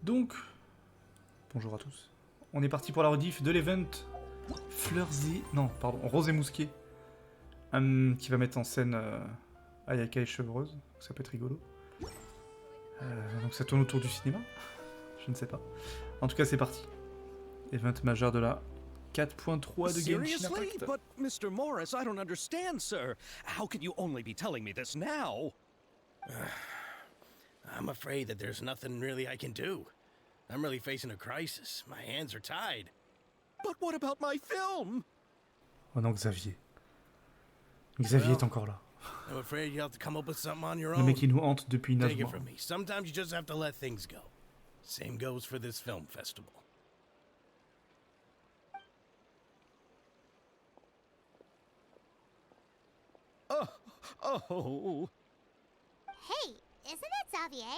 Donc, bonjour à tous. On est parti pour la rediff de l'event Rose et Mousquet, qui va mettre en scène Ayaka et Chevreuse. Ça peut être rigolo. Donc ça tourne autour du cinéma. Je ne sais pas. En tout cas, c'est parti. Event majeur de la 4.3 de Genshin Impact. But Mr. Morris, I don't understand, sir. How can you only be telling me this now? I'm afraid that there's nothing really I can do. I'm really facing a crisis. My hands are tied. But what about my film? Oh non, Xavier. Xavier est encore là. I'm afraid you have to come up with something on your Le own. mec qui nous hante depuis une Take it mois. from me. Sometimes you just have to let things go. Same goes for this film festival. Oh. Hey, isn't that Xavier?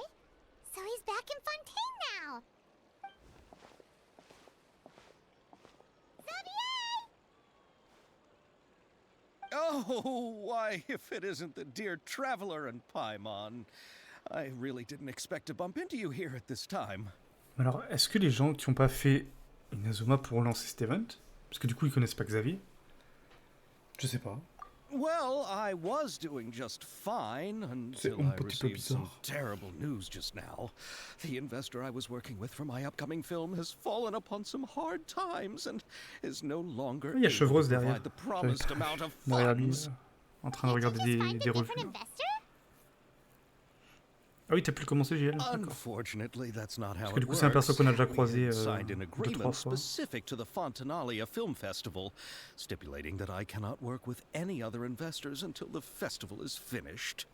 So he's back in Fontaine now. Xavier! Oh, why, if it isn't the dear Traveler and Paimon. I really didn't expect to bump into you here at this time. Alors, est-ce que les gens qui n'ont pas fait une Azuma pour lancer cet event, parce que du coup ils connaissent pas Xavier, je sais pas. Well, I was doing just fine until I received some terrible news just now. The investor I was working with for my upcoming film has fallen upon some hard times and is no longer Il y a Chevreuse able to derrière. provide the promised amount of Derrière lui, funds. en train de regarder des revues. Ah oui, t'as pu le commencer, JL. Unfortunately, that's not how Parce que du it coup, c'est un perso works. qu'on a déjà croisé We had signed an 2-3 agreement fois. specific to the Fontanalia Film Festival, stipulating that I cannot work with any other investors until the festival is finished.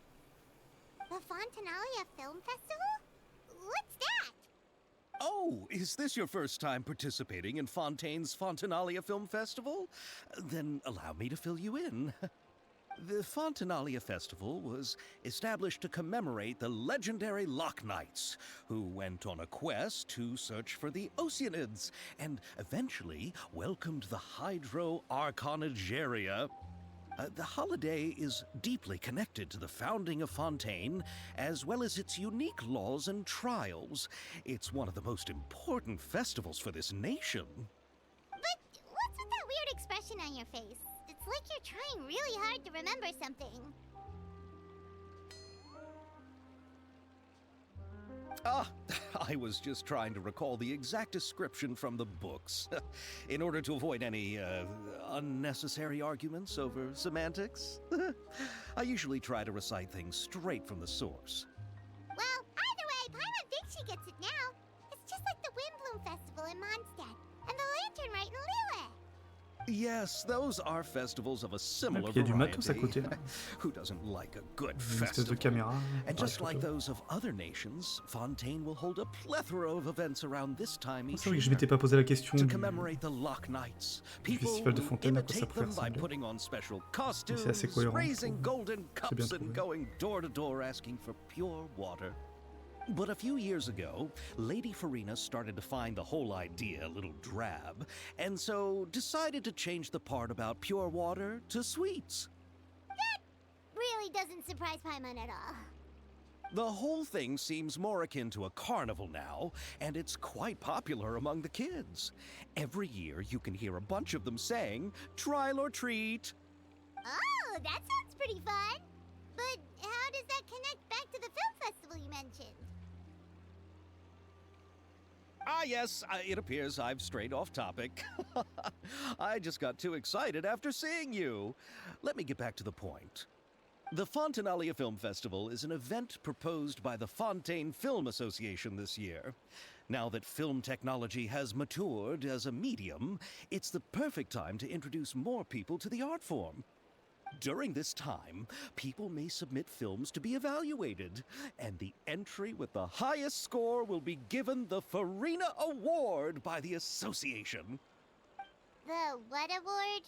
The Fontanalia Film Festival? What's that? Oh, is this your first time participating in Fontaine's Fontanalia Film Festival? Then allow me to fill you in. The Fontanalia Festival was established to commemorate the legendary Loch Knights, who went on a quest to search for the Oceanids, and eventually welcomed the Hydro Arconageria. The holiday is deeply connected to the founding of Fontaine, as well as its unique laws and trials. It's one of the most important festivals for this nation. But what's with that weird expression on your face? It's like you're trying really hard to remember something. I was just trying to recall the exact description from the books, in order to avoid any unnecessary arguments over semantics. I usually try to recite things straight from the source. Well, either way, Paimon thinks she gets it now. It's just like the Windbloom Festival in Mondstadt, and the Lantern Rite in Lille. Yes, those are festivals of a similar Il y a du matos à variety. côté là. Who doesn't like a good Une espèce de festival? caméra. And just like photo. those of other nations, Fontaine will hold a plethora of events around this time each C'est vrai que je year. m'étais pas posé la question To du commemorate the Loch Knights, people festival de will Fontaine, à quoi ça imitate pouvait them by ressembler. putting on special assez costumes, cohérent, je raising trouve. golden C'est bien cups and trouvé. going door to door asking for pure water. But a few years ago, Lady Farina started to find the whole idea a little drab, and so decided to change the part about pure water to sweets. Really doesn't surprise Paimon at all. The whole thing seems more akin to a carnival now, and it's quite popular among the kids. Every year you can hear a bunch of them saying, "Trial or treat." Oh, that sounds pretty fun. But how does that connect back to the film festival you mentioned? Ah, yes, it appears I've strayed off topic. I just got too excited after seeing you. Let me get back to the point. The Fontanalia Film Festival is an event proposed by the Fontaine Film Association this year. Now that film technology has matured as a medium, it's the perfect time to introduce more people to the art form. During this time, people may submit films to be evaluated, and the entry with the highest score will be given the Farina Award by the association. The what award?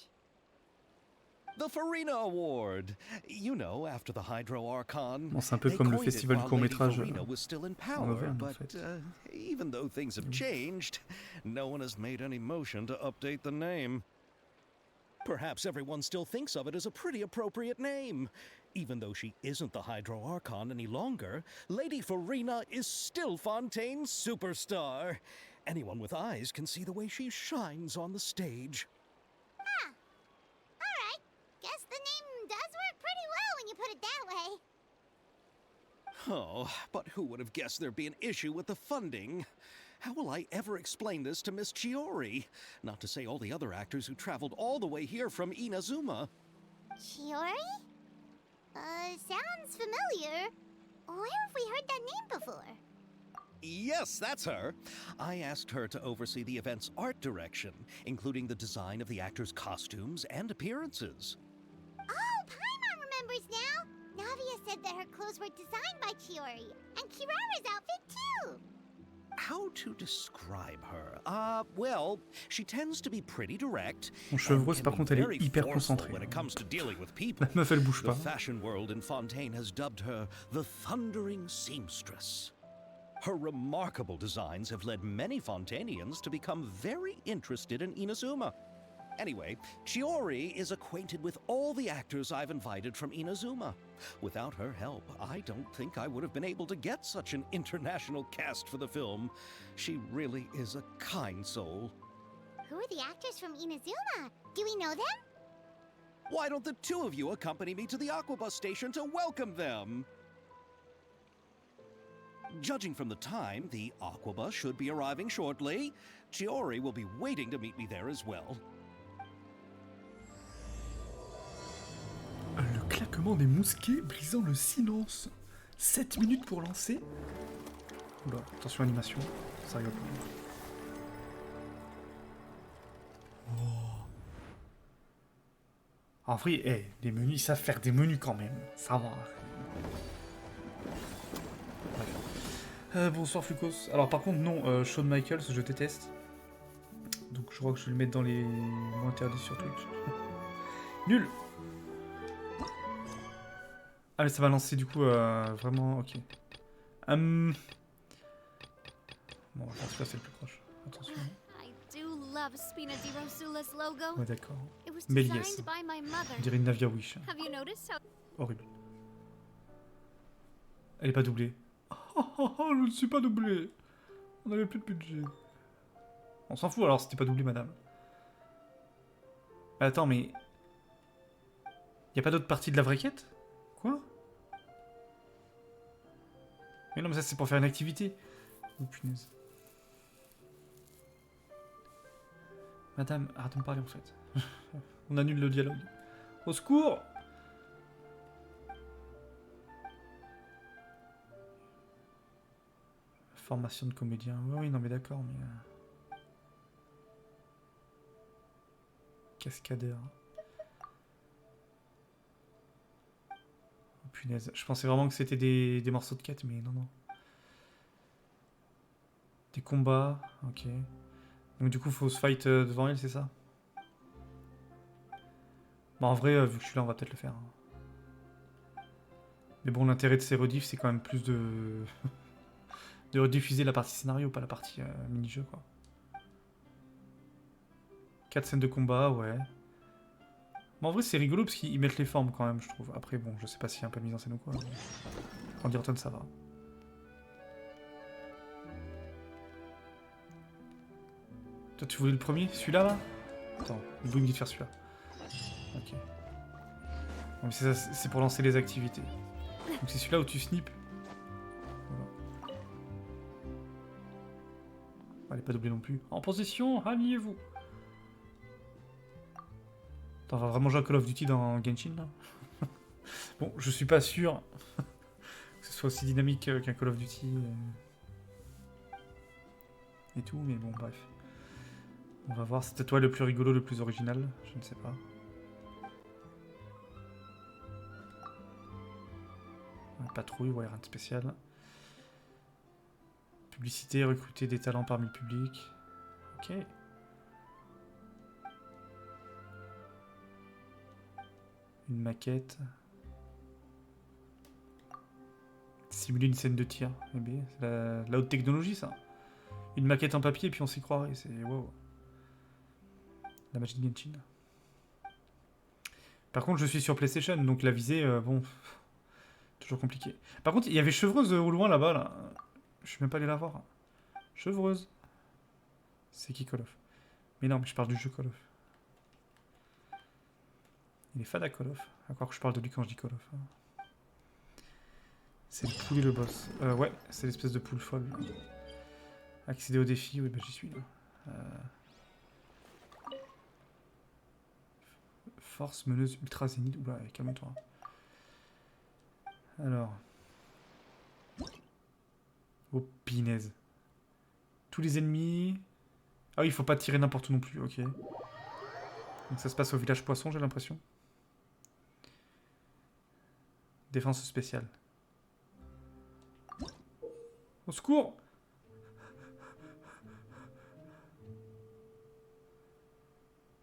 The Farina Award. You know, after the Hydro Archon. Bon, c'est un peu They comme le coined it festival du while court-métrage Lady Farina was still in power, Auvergne, en but fait. even though things have changed, no one has made any motion to update the name. Perhaps everyone still thinks of it as a pretty appropriate name. Even though she isn't the Hydro Archon any longer, Lady Farina is still Fontaine's superstar. Anyone with eyes can see the way she shines on the stage. Huh. Alright. Guess the name does work pretty well when you put it that way. Oh, but who would have guessed there'd be an issue with the funding? How will I ever explain this to Miss Chiori? Not to say all the other actors who traveled all the way here from Inazuma. Chiori? Sounds familiar. Where have we heard that name before? Yes, that's her. I asked her to oversee the event's art direction, including the design of the actors' costumes and appearances. Oh, Paimon remembers now! Navia said that her clothes were designed by Chiori, and Kirara's outfit too! How to describe her? Well, she tends to be pretty direct. Mon chevreuse, par contre, elle est hyper concentrée. When it comes to dealing with people. La meuf, elle bouge The pas. fashion world in Fontaine has dubbed her the Thundering Seamstress. Her remarkable designs have led many Fontainians to become very interested in Inazuma. Anyway, Chiori is acquainted with all the actors I've invited from Inazuma. Without her help, I don't think I would have been able to get such an international cast for the film. She really is a kind soul. Who are the actors from Inazuma? Do we know them? Why don't the two of you accompany me to the Aquabus station to welcome them? Judging from the time, the Aquabus should be arriving shortly. Chiori will be waiting to meet me there as well. Le claquement des mousquets brisant le silence. 7 minutes pour lancer. Oula, attention animation, ça rigole pas. Oh. En vrai, les menus, ils savent faire des menus quand même. Ça va. Bonsoir Flucos. Alors par contre, non, Shawn Michaels, je déteste. Donc je crois que je vais le mettre dans les mots interdits sur Twitch. Nul. Ah mais ça va lancer du coup vraiment, ok. Bon, je pense que là c'est le plus proche. Attention. I do love Spina di Rosula's logo. Ouais d'accord. It was Mais designed yes. by my mother. On dirait une Navia Wish. Have you noticed how Horrible. Elle est pas doublée. Oh, je ne suis pas doublé. On avait plus de budget. On s'en fout alors si t'es pas doublé madame. Mais attends mais... Y'a pas d'autre partie de la vraie quête? Quoi? Mais non, mais ça c'est pour faire une activité. Oh punaise. Madame, arrête de me parler en fait. On annule le dialogue. Au secours! Formation de comédien. Oui, non mais d'accord, mais... Cascadeur. Punaise, je pensais vraiment que c'était des morceaux de quête, mais non, non. Des combats, ok. Donc du coup, faut se fight devant elle, c'est ça? Bon, en vrai, vu que je suis là, on va peut-être le faire. Mais bon, l'intérêt de ces rediffs, c'est quand même plus de... de rediffuser la partie scénario, pas la partie mini-jeu, quoi. 4 scènes de combat, ouais. Mais en vrai, c'est rigolo parce qu'ils mettent les formes quand même, je trouve. Après, bon, je sais pas s'il y a un peu de mise en scène ou quoi. Mais... En Dirton, ça va. Toi, tu voulais le premier? Celui-là, là? Attends, il me dit de faire celui-là. Ok. Bon, mais c'est pour lancer les activités. Donc c'est celui-là où tu snips. Voilà. Elle est pas doublée non plus. En position, ralliez-vous. Attends, on va vraiment jouer à Call of Duty dans Genshin là. Bon, je suis pas sûr que ce soit aussi dynamique qu'un Call of Duty et tout, mais bon, bref. On va voir, c'était toi le plus rigolo, le plus original, je ne sais pas. Patrouille, ouais, rien de spécial. Publicité, recruter des talents parmi le public. Ok. Une maquette. Simuler une scène de tir. Eh bien, c'est la haute technologie, ça. Une maquette en papier, puis on s'y croirait. C'est wow. La magie de Genshin. Par contre, je suis sur PlayStation, donc la visée, bon, toujours compliqué. Par contre, il y avait Chevreuse au loin là-bas, là. Je suis même pas allé la voir. Chevreuse. C'est qui Call of? Mais non, mais je parle du jeu Call of. Il est fan à Call of. À croire que je parle de lui quand je dis Call of. C'est le poulet le boss. Ouais, c'est l'espèce de poule folle. Accéder au défi, oui, bah j'y suis là. Force meneuse ultra zénith. Oula, calme-toi. Alors. Oh, pinaise. Tous les ennemis. Ah oui, il faut pas tirer n'importe où non plus, ok. Donc ça se passe au village poisson, j'ai l'impression. Défense spéciale. Au secours!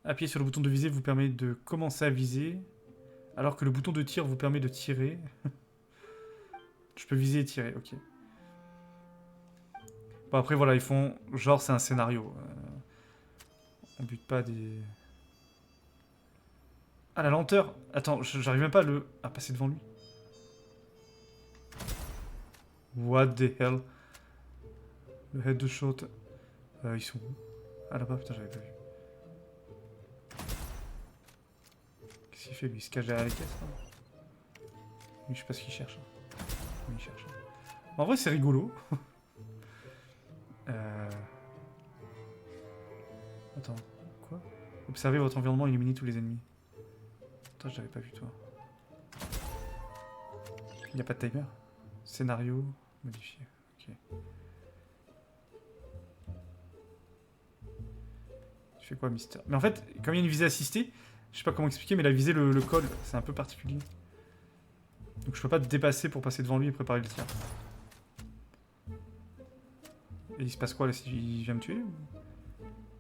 Appuyer sur le bouton de viser vous permet de commencer à viser, alors que le bouton de tir vous permet de tirer. Je peux viser et tirer, ok. Bon après voilà, ils font... Genre c'est un scénario. On bute pas des... Ah la lenteur! Attends, j'arrive même pas à passer devant lui. What the hell? Le head de shot. Ils sont où? Ah là-bas, putain j'avais pas vu. Qu'est-ce qu'il fait lui? Il se cache derrière les caisses là. Lui, je sais pas ce qu'il cherche. Lui, il cherche. En vrai c'est rigolo. Attends, quoi? Observez votre environnement, éliminez tous les ennemis. Attends, je l'avais pas vu toi. Il n'y a pas de timer? Scénario, modifié. Ok. Tu fais quoi, Mister? Mais en fait, comme il y a une visée assistée, je sais pas comment expliquer, mais la visée, le col, c'est un peu particulier. Donc je peux pas te dépasser pour passer devant lui et préparer le tir. Et il se passe quoi là? Il vient me tuer ou...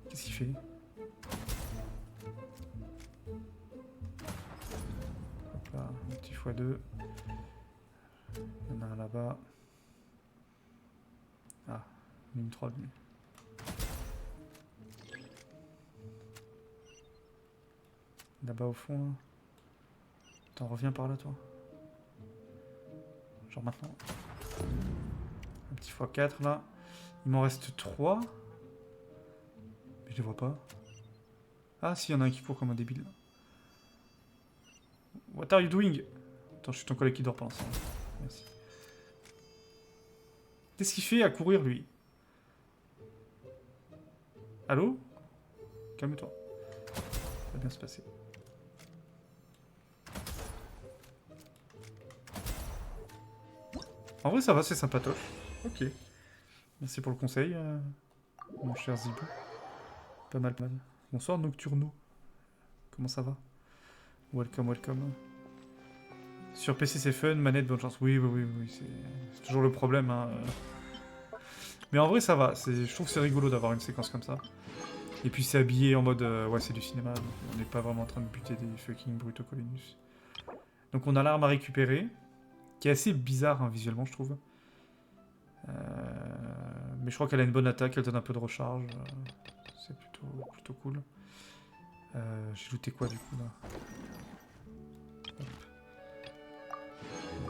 Qu'est-ce qu'il fait? Hop là, un petit x2. Il y en a un là-bas. Ah, ligne 3 lui. Là-bas au fond là. Attends, reviens par là toi. Genre maintenant. Un petit x4 là. Il m'en reste 3. Mais je les vois pas. Ah si, il y en a un qui court comme un débile. What are you doing? Attends, je suis ton collègue qui dort pendant ça. Merci. Qu'est-ce qu'il fait à courir lui? Allô? Calme-toi. Ça va bien se passer. En vrai ça va, c'est sympatoche. Ok. Merci pour le conseil, mon cher Zibou. Pas mal, pas mal. Bonsoir Nocturno. Comment ça va? Welcome, welcome. Sur PC c'est fun, manette bonne chance. Oui, c'est toujours le problème. Hein. Mais en vrai ça va, je trouve que c'est rigolo d'avoir une séquence comme ça. Et puis c'est habillé en mode, ouais c'est du cinéma, donc on n'est pas vraiment en train de buter des fucking Brutocolinus. Donc on a l'arme à récupérer, qui est assez bizarre hein, visuellement je trouve. Mais je crois qu'elle a une bonne attaque, elle donne un peu de recharge. C'est plutôt cool. J'ai looté quoi du coup là?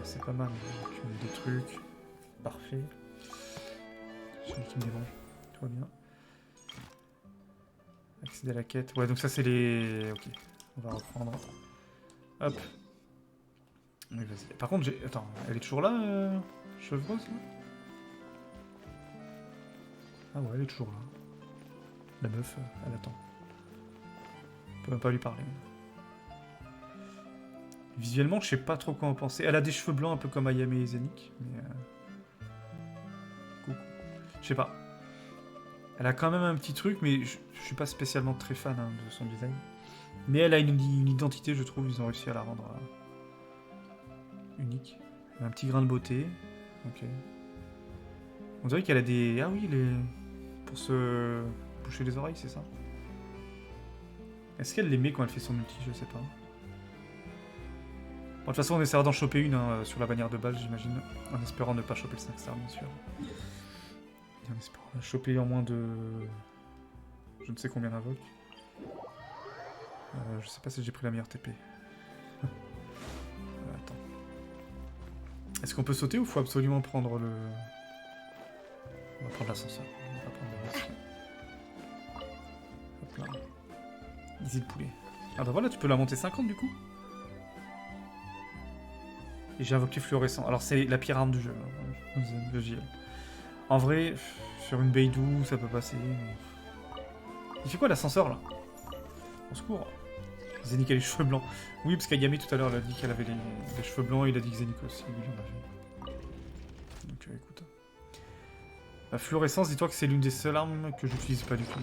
C'est pas mal, on a des trucs. Parfait. J'ai lui qui me dérange. Tout va bien. Accéder à la quête. Ouais, donc ça c'est les... Ok, on va reprendre. Hop. Oui, vas-y. Par contre, j'ai... Attends, elle est toujours là, Chevreuse là? Ah ouais, elle est toujours là. La meuf, elle attend. On peut même pas lui parler. Visuellement, je sais pas trop quoi en penser. Elle a des cheveux blancs un peu comme Ayame et Zenik, mais... Coucou. Je sais pas. Elle a quand même un petit truc, mais je suis pas spécialement très fan hein, de son design. Mais elle a une identité, je trouve, ils ont réussi à la rendre unique. Elle a un petit grain de beauté. Ok. On dirait qu'elle a des... Ah oui, les... Pour se boucher les oreilles, c'est ça? Est-ce qu'elle les met quand elle fait son ulti? Je sais pas. Bon, de toute façon, on essaiera d'en choper une hein, sur la bannière de base, j'imagine. En espérant ne pas choper le 5 stars, bien sûr. Et en espérant choper en moins de... Je ne sais combien d'invoques. Je sais pas si j'ai pris la meilleure TP. Est-ce qu'on peut sauter ou faut absolument prendre le... On va prendre l'ascenseur. On va prendre le... Hop là. Easy de poulet. Ah bah voilà, tu peux la monter 50 du coup. Et j'ai invoqué fluorescent. Alors c'est la pire arme du jeu. Hein. Le JL. En vrai, sur une Beidou, ça peut passer. Mais... Il fait quoi l'ascenseur là? Au secours. Zénik a les cheveux blancs. Oui, parce qu'Ayame tout à l'heure, elle a dit qu'elle avait les cheveux blancs et il a dit que Zénik aussi. Oui, il en avait. Donc écoute. La fluorescence, dis-toi que c'est l'une des seules armes que j'utilise pas du tout.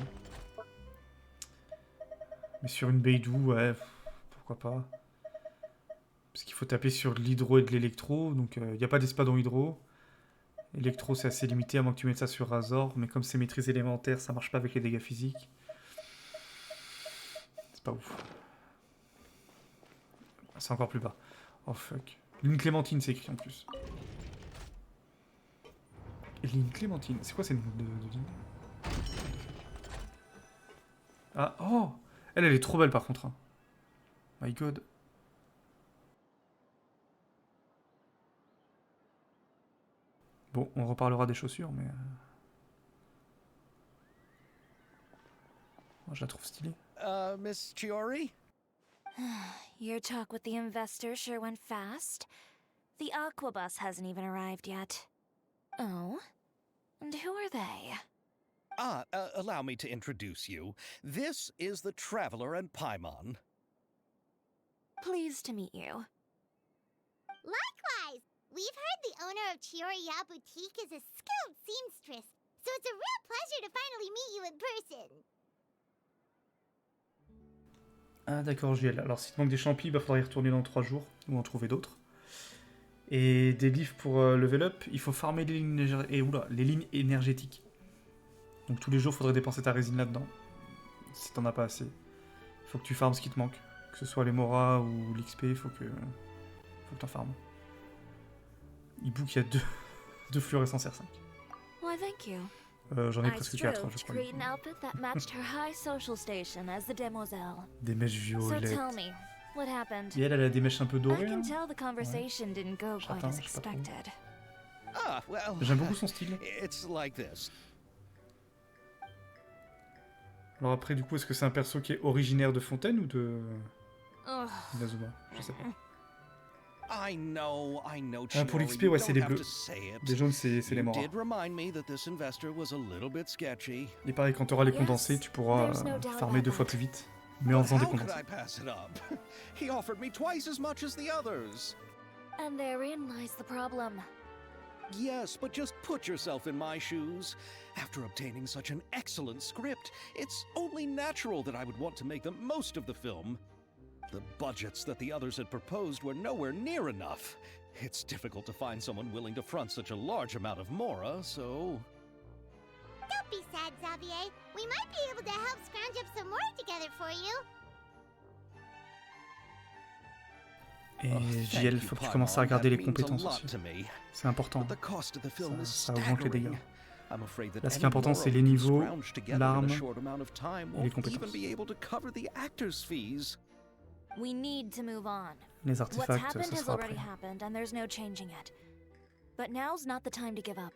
Mais sur une Beidou, ouais, pourquoi pas. Parce qu'il faut taper sur de l'hydro et de l'électro, donc il n'y a pas d'espadon hydro. Électro, c'est assez limité, à moins que tu mettes ça sur Razor, mais comme c'est maîtrise élémentaire, ça marche pas avec les dégâts physiques. C'est pas ouf. C'est encore plus bas. Oh fuck. Ligne Clémentine, c'est écrit en plus. Ligne Clémentine, c'est quoi cette ligne de ligne? Ah, oh! Elle est trop belle par contre. Hein. My god. Bon, on reparlera des chaussures, mais... Moi, je la trouve stylée. Miss Chiori? Your talk with the investor sure went fast. The Aquabus hasn't even arrived yet. Oh? And who are they? Allow me to introduce you. This is the Traveler and Paimon. Pleased to meet you. Likewise! We've heard the owner of Chioriya Boutique is a skilled seamstress, so it's a real pleasure to finally meet you in person. Ah d'accord, JL. Alors si te manque des champis, il faudra y retourner dans 3 jours, ou en trouver d'autres. Et des livres pour level up, il faut farmer les lignes, les lignes énergétiques. Donc tous les jours, il faudrait dépenser ta résine là-dedans. Si t'en as pas assez. Il faut que tu farmes ce qui te manque. Que ce soit les Moras ou l'XP, il faut que t'en farmes. E-book, il y a deux fluorescences R5. Why, thank you. J'en ai presque 4, je crois. Create an outfit that matched her high social station as the demoiselle. Des mèches So violettes. tell me, what happened? Et elle a des mèches un peu I dorées. can Hein. tell the conversation didn't go quite J'attends, as je sais pas trop. expected. Well... J'aime beaucoup son style. It's like this. Alors après, du coup, est-ce que c'est un perso qui est originaire de Fontaine ou de Ugh. Inazuma? Je sais pas. I know, Ah, pour Chiori, l'XP, you ouais, c'est don't les have bleus. to say it. Les jaunes, c'est les You Moras. did remind me that this investor was a little bit sketchy. Et pareil, quand tu auras les Yes, condensés, tu pourras there's no doubt farmer about 2 fois that. plus vite. Mais en faisant des How could condensés. I pass it up? He offered me twice as much as the others. And therein lies the problem. Yes, but just put yourself in my shoes. After obtaining such an excellent script, it's only natural that I would want to make the most of the film. The budgets that the others had proposed were nowhere near enough. It's difficult to find someone willing to front such a large amount of Mora, so... Don't be sad, Xavier. We might be able to help scrounge up some more together for you. Et JL, faut que tu commences à regarder les compétences aussi. C'est important. Ça augmente les dégâts. Là, ce qui est important, c'est les niveaux, l'arme et les compétences. We need to move on. Les What's artefacts, happened ça has sera already après. happened, and there's no changing it. But now's not the time to give up.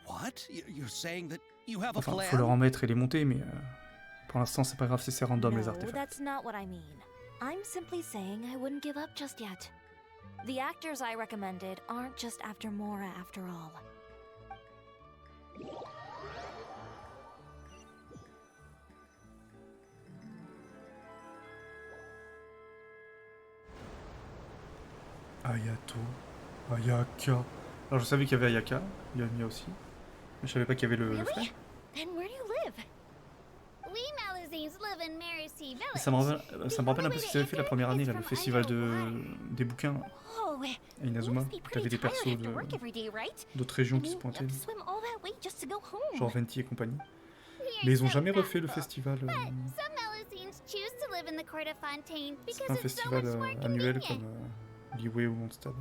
What? You're saying that you have a Enfin, plan? faut leur en mettre et les monter, mais pour l'instant, c'est pas grave si c'est random les No, artefacts. that's not what I mean. I'm simply saying I wouldn't give up just yet. The actors I recommended aren't just after Mora after all. Ayato, Ayaka. Alors je savais qu'il y avait Ayaka, il y a Mia aussi. Mais je savais pas qu'il y avait le frère. And where do you live? We Malazines live in Mercy Et ça me rappelle un peu ce qu'ils avaient fait la première année, là, le festival des bouquins Oh, à Inazuma. T'avais des persos d'autres régions qui se pointaient, genre Venti et compagnie. Mais ils ont jamais refait le festival. Some Malazines choose to live in the court of Fontaine C'est because pas un it's so festival much more annuel convenient. comme Liyue ou Mondstadt.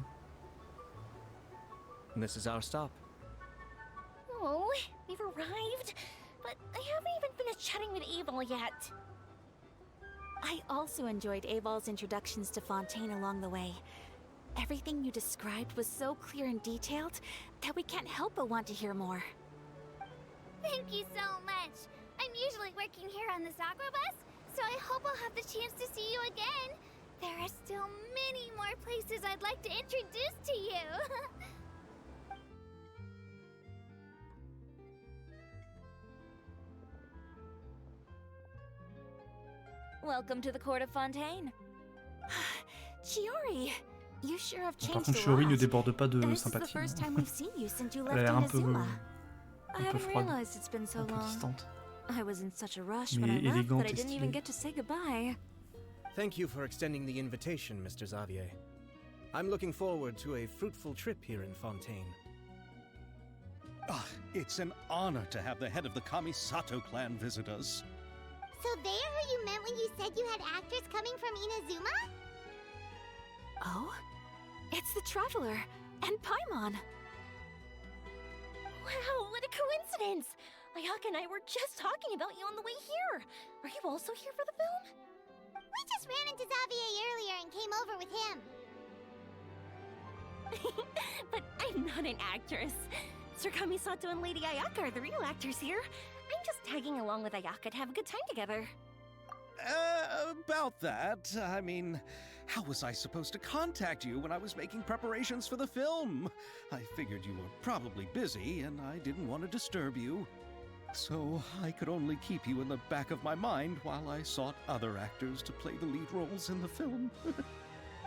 This is our stop. Oh, we've arrived, but I haven't even finished chatting with Abel yet. I also enjoyed Abal's introductions to Fontaine along the way. Everything you described was so clear and detailed that we can't help but want to hear more. Thank you so much. I'm usually working here on this aqua bus, so I hope I'll have the chance to see you again. There are still many more places I'd like to introduce to you. Welcome to the court of Fontaine. Chiori, you sure have Par changed contre, a Shiori ne lot. déborde pas de This is the sympathie. first time we've seen you since you Elle a left l'air un peu, Inazuma. I peu haven't froide, realized it's been so un peu long. distante. I was in such a rush Mais when I left élégante that I et didn't even stylée. get to say goodbye. Thank you for extending the invitation, Mr. Xavier. I'm looking forward to a fruitful trip here in Fontaine. Ah, it's an honor to have the head of the Kamisato clan visit us. So they're who you meant when you said you had actors coming from Inazuma? Oh? It's the Traveler and Paimon. Wow, what a coincidence! Ayaka and I were just talking about you on the way here. Are you also here for the film? We just ran into Xavier earlier and came over with him. But I'm not an actress. Sir Kamisato and Lady Ayaka are the real actors here. I'm just tagging along with Ayaka to have a good time together. About that, I mean, how was I supposed to contact you when I was making preparations for the film? I figured you were probably busy, and I didn't want to disturb you. So I could only keep you in the back of my mind while I sought other actors to play the lead roles in the film.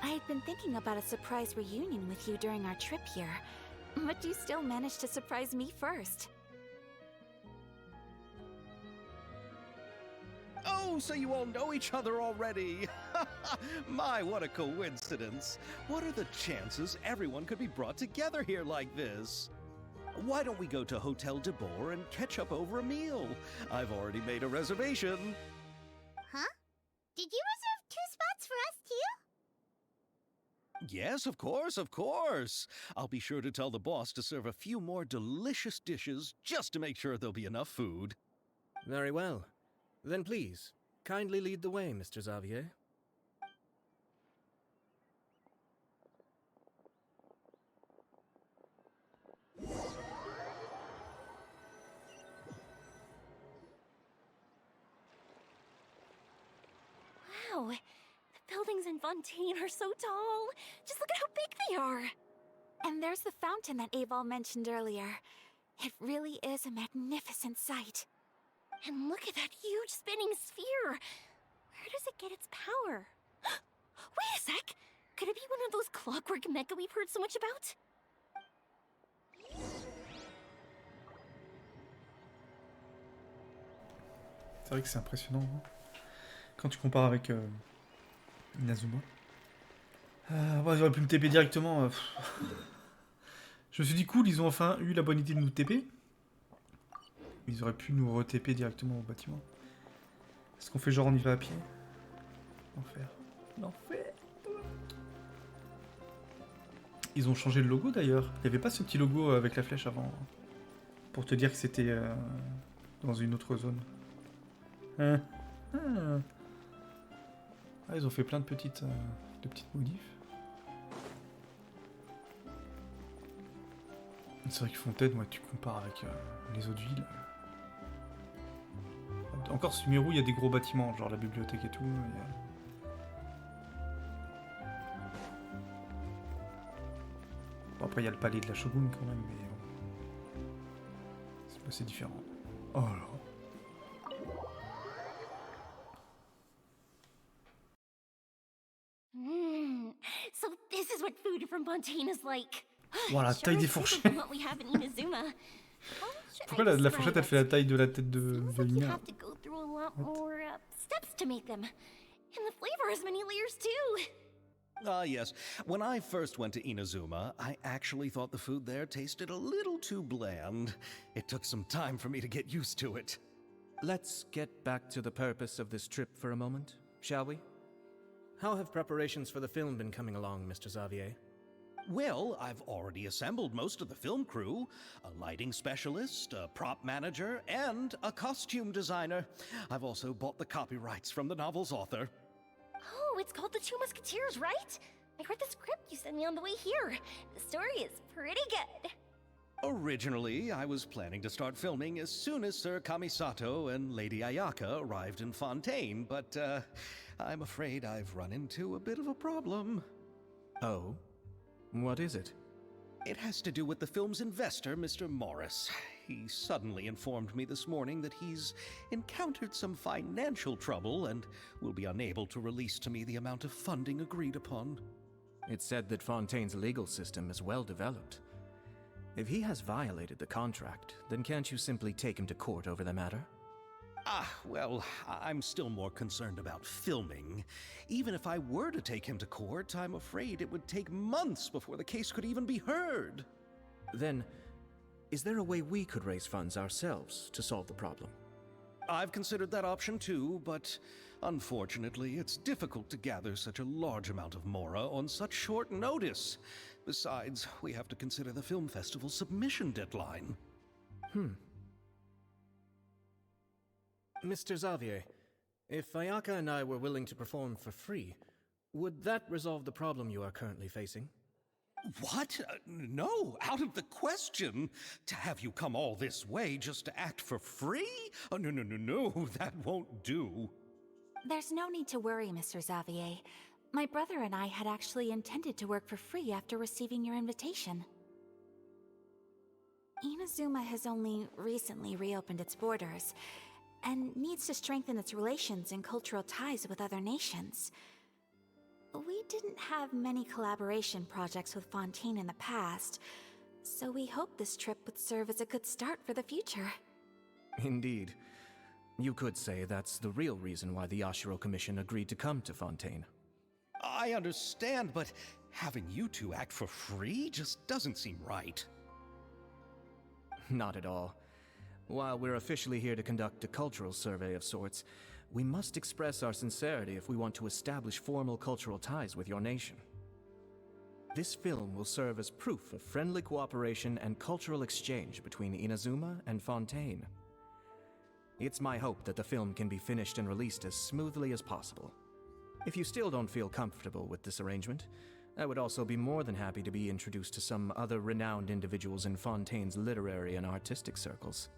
I had been thinking about a surprise reunion with you during our trip here, but you still managed to surprise me first. Oh, so you all know each other already! My, what a coincidence! What are the chances everyone could be brought together here like this? Why don't we go to Hotel de Boer and catch up over a meal? I've already made a reservation. Huh? Did you reserve 2 spots for us too? Yes, of course, of course. I'll be sure to tell the boss to serve a few more delicious dishes just to make sure there'll be enough food. Very well. Then please, kindly lead the way, Mr. Xavier. Wow, the buildings in Fontaine are so tall. Just look at how big they are. And there's the fountain that Aval mentioned earlier. It really is a magnificent sight. And look at that huge spinning sphere. Where does it get its power? Wait a sec! Could it be one of those clockwork mecha we've heard so much about? C'est vrai que c'est impressionnant hein, quand tu compares avec Inazuma. Ouais, j'aurais pu me TP directement. Je me suis dit cool, ils ont enfin eu la bonne idée de nous TP. Ils auraient pu nous re-TP directement au bâtiment. Est-ce qu'on fait genre on y va à pied? L'enfer. L'enfer. Ils ont changé le logo d'ailleurs. Il n'y avait pas ce petit logo avec la flèche avant. Pour te dire que c'était dans une autre zone. Ah, ils ont fait plein de petites modifs. C'est vrai que Fontaine, ouais, tu compares avec les autres villes. Encore Sumeru, il y a des gros bâtiments, genre la bibliothèque et tout. Bon, après, il y a le palais de la Shogun quand même, mais c'est différent. Oh là. So this is what food from Fontaine is like. Voilà, Sure taille des is different fourchettes. from what we have in Inazuma. How should Pourquoi I la describe fourchette elle it? fait la taille de la tête de Seems like you Velina? have to go through a lot more steps to make them. And the flavor has many layers too. Ah, yes. When I first went to Inazuma, I actually thought the food there tasted a little too bland. It took some time for me to get used to it. Let's get back to the purpose of this trip for a moment, shall we? How have preparations for the film been coming along, Mr. Xavier? Well, I've already assembled most of the film crew. A lighting specialist, a prop manager, and a costume designer. I've also bought the copyrights from the novel's author. Oh, it's called The Two Musketeers, right? I read the script you sent me on the way here. The story is pretty good. Originally, I was planning to start filming as soon as Sir Kamisato and Lady Ayaka arrived in Fontaine, but I'm afraid I've run into a bit of a problem. Oh? What is it? It has to do with the film's investor, Mr. Morris. He suddenly informed me this morning that he's encountered some financial trouble and will be unable to release to me the amount of funding agreed upon. It's said that Fontaine's legal system is well developed. If he has violated the contract, then can't you simply take him to court over the matter? Well, I'm still more concerned about filming. Even if I were to take him to court, I'm afraid it would take months before the case could even be heard. Then, is there a way we could raise funds ourselves to solve the problem? I've considered that option too, but unfortunately, it's difficult to gather such a large amount of mora on such short notice. Besides, we have to consider the film festival's submission deadline. Mr. Xavier, if Ayaka and I were willing to perform for free, would that resolve the problem you are currently facing? What? No, out of the question. To have you come all this way just to act for free? Oh, no, that won't do. There's no need to worry, Mr. Xavier. My brother and I had actually intended to work for free after receiving your invitation. Inazuma has only recently reopened its borders, and needs to strengthen its relations and cultural ties with other nations. We didn't have many collaboration projects with Fontaine in the past, so we hoped this trip would serve as a good start for the future. Indeed. You could say that's the real reason why the Yashiro Commission agreed to come to Fontaine. I understand, but having you two act for free just doesn't seem right. Not at all. While we're officially here to conduct a cultural survey of sorts, we must express our sincerity if we want to establish formal cultural ties with your nation. This film will serve as proof of friendly cooperation and cultural exchange between Inazuma and Fontaine. It's my hope that the film can be finished and released as smoothly as possible. If you still don't feel comfortable with this arrangement, I would also be more than happy to be introduced to some other renowned individuals in Fontaine's literary and artistic circles.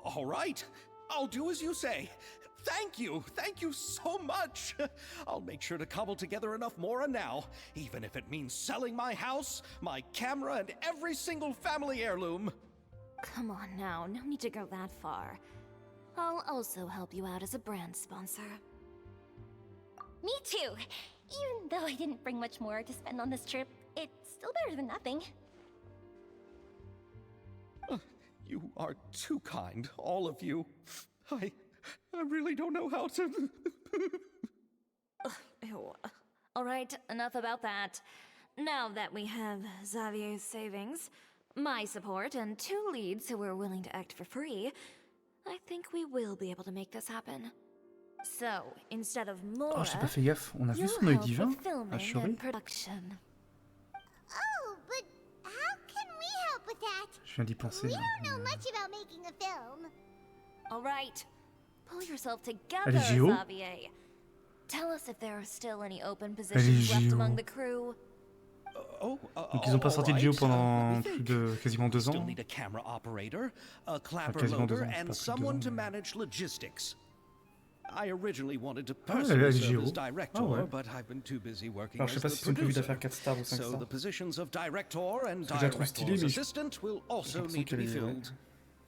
All right, I'll do as you say. Thank you so much. I'll make sure to cobble together enough mora now, even if it means selling my house, my camera, and every single family heirloom. Come on now, no need to go that far. I'll also help you out as a brand sponsor. Me too. Even though I didn't bring much more to spend on this trip, it's still better than nothing. You are too kind, all of you. I really don't know how to... Ew. Alright, enough about that. Now that we have Xavier's savings, my support, and 2 leads who are willing to act for free, I think we will be able to make this happen. So, instead of more, Oh, j'ai pas fait gaffe. On a vu son œil divin à Shuri. Production. Oh, but how can we help with that? Je viens d'y penser. We là. don't know much about making a film. Alright, pull yourself Elle together, est géo. Xavier. Tell us if there are still any open Elle est positions left géo. among the crew. Donc ils ont pas sorti de géo pendant plus de quasiment 2 Still ans. need a camera operator, a clapper quasiment 2 loader, ans, c'est pas and plus de 2 someone ans, to mais- manage logistics. I originally wanted to Ah, elle personally est serve géo. as director, Ah ouais. but I've been too busy working Alors je sais as pas the si ils ont prévu producer. d'affaire 4 stars ou 5 So stars. the positions of director and Parce que je la trouve stylée, director's mais assistant will j'ai also l'impression need to qu'elle be est... ouais. filled.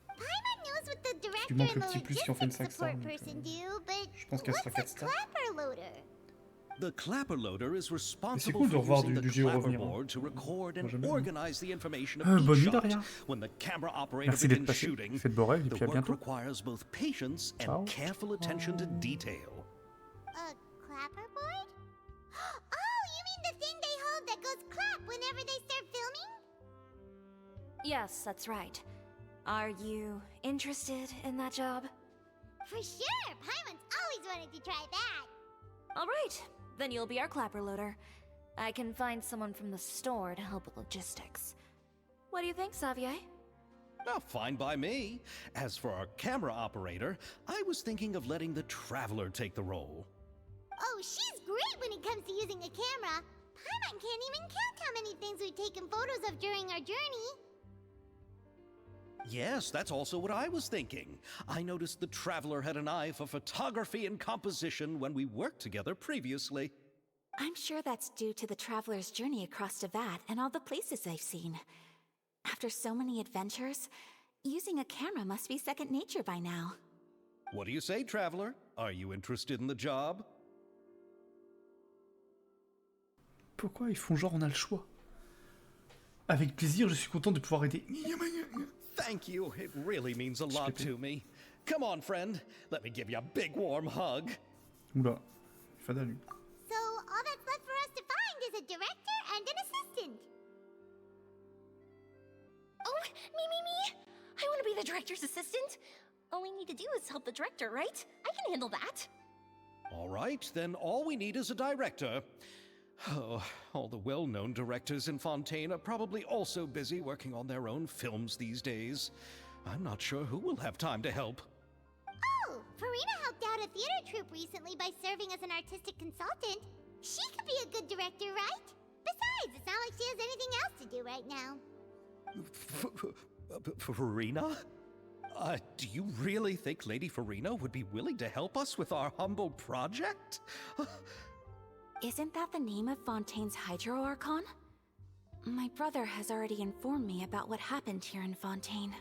Paimon knows what the director lui manque and le petit plus si on fait une 5 stars, support donc, person do, but je pense qu'elle sera what's 4 a stars. clapper loader? The clapper loader is responsible cool de for revoir using du the géo clapper revenir, hein. board to record Moi, and j'aime bien. organize the information of Bonne each nuit, shot. Daria. When the camera operator Merci d'être begins passé. shooting, Faites beau rêve et the puis à work bientôt. requires both patience and Ciao. careful attention to detail. A clapperboard? Oh, you mean the thing they hold that goes clap whenever they start filming? Yes, that's right. Are you interested in that job? For sure! Paimon's always wanted to try that. Alright, then you'll be our clapper loader. I can find someone from the store to help with logistics. What do you think, Xavier? Oh, fine by me. As for our camera operator, I was thinking of letting the Traveler take the role. Oh, she's great when it comes to using a camera. Paimon can't even count how many things we've taken photos of during our journey. Yes, that's also what I was thinking. I noticed the Traveler had an eye for photography and composition when we worked together previously. I'm sure that's due to the traveler's journey across Devat and all the places they've seen. After so many adventures, using a camera must be second nature by now. What do you say, Traveler? Are you interested in the job? Pourquoi ils font genre on a le choix? Avec plaisir, je suis content de pouvoir aider. Thank you. It really means a lot to me. Come on, friend. Let me give you a big warm hug. Oula, Fada lui. So, all that's left for us to find is a director and an assistant. Oh, me. I want to be the director's assistant. All we need to do is help the director, right? I can handle that. All right, then all we need is a director. Oh, all the well-known directors in Fontaine are probably also busy working on their own films these days. I'm not sure who will have time to help. Oh, Farina helped out a theater troupe recently by serving as an artistic consultant. She could be a good director, right? Besides, it's not like she has anything else to do right now. Farina? Do you really think Lady Farina would be willing to help us with our humble project? Isn't that the name of Fontaine's Hydro Archon? My brother has already informed me about what happened here in Fontaine.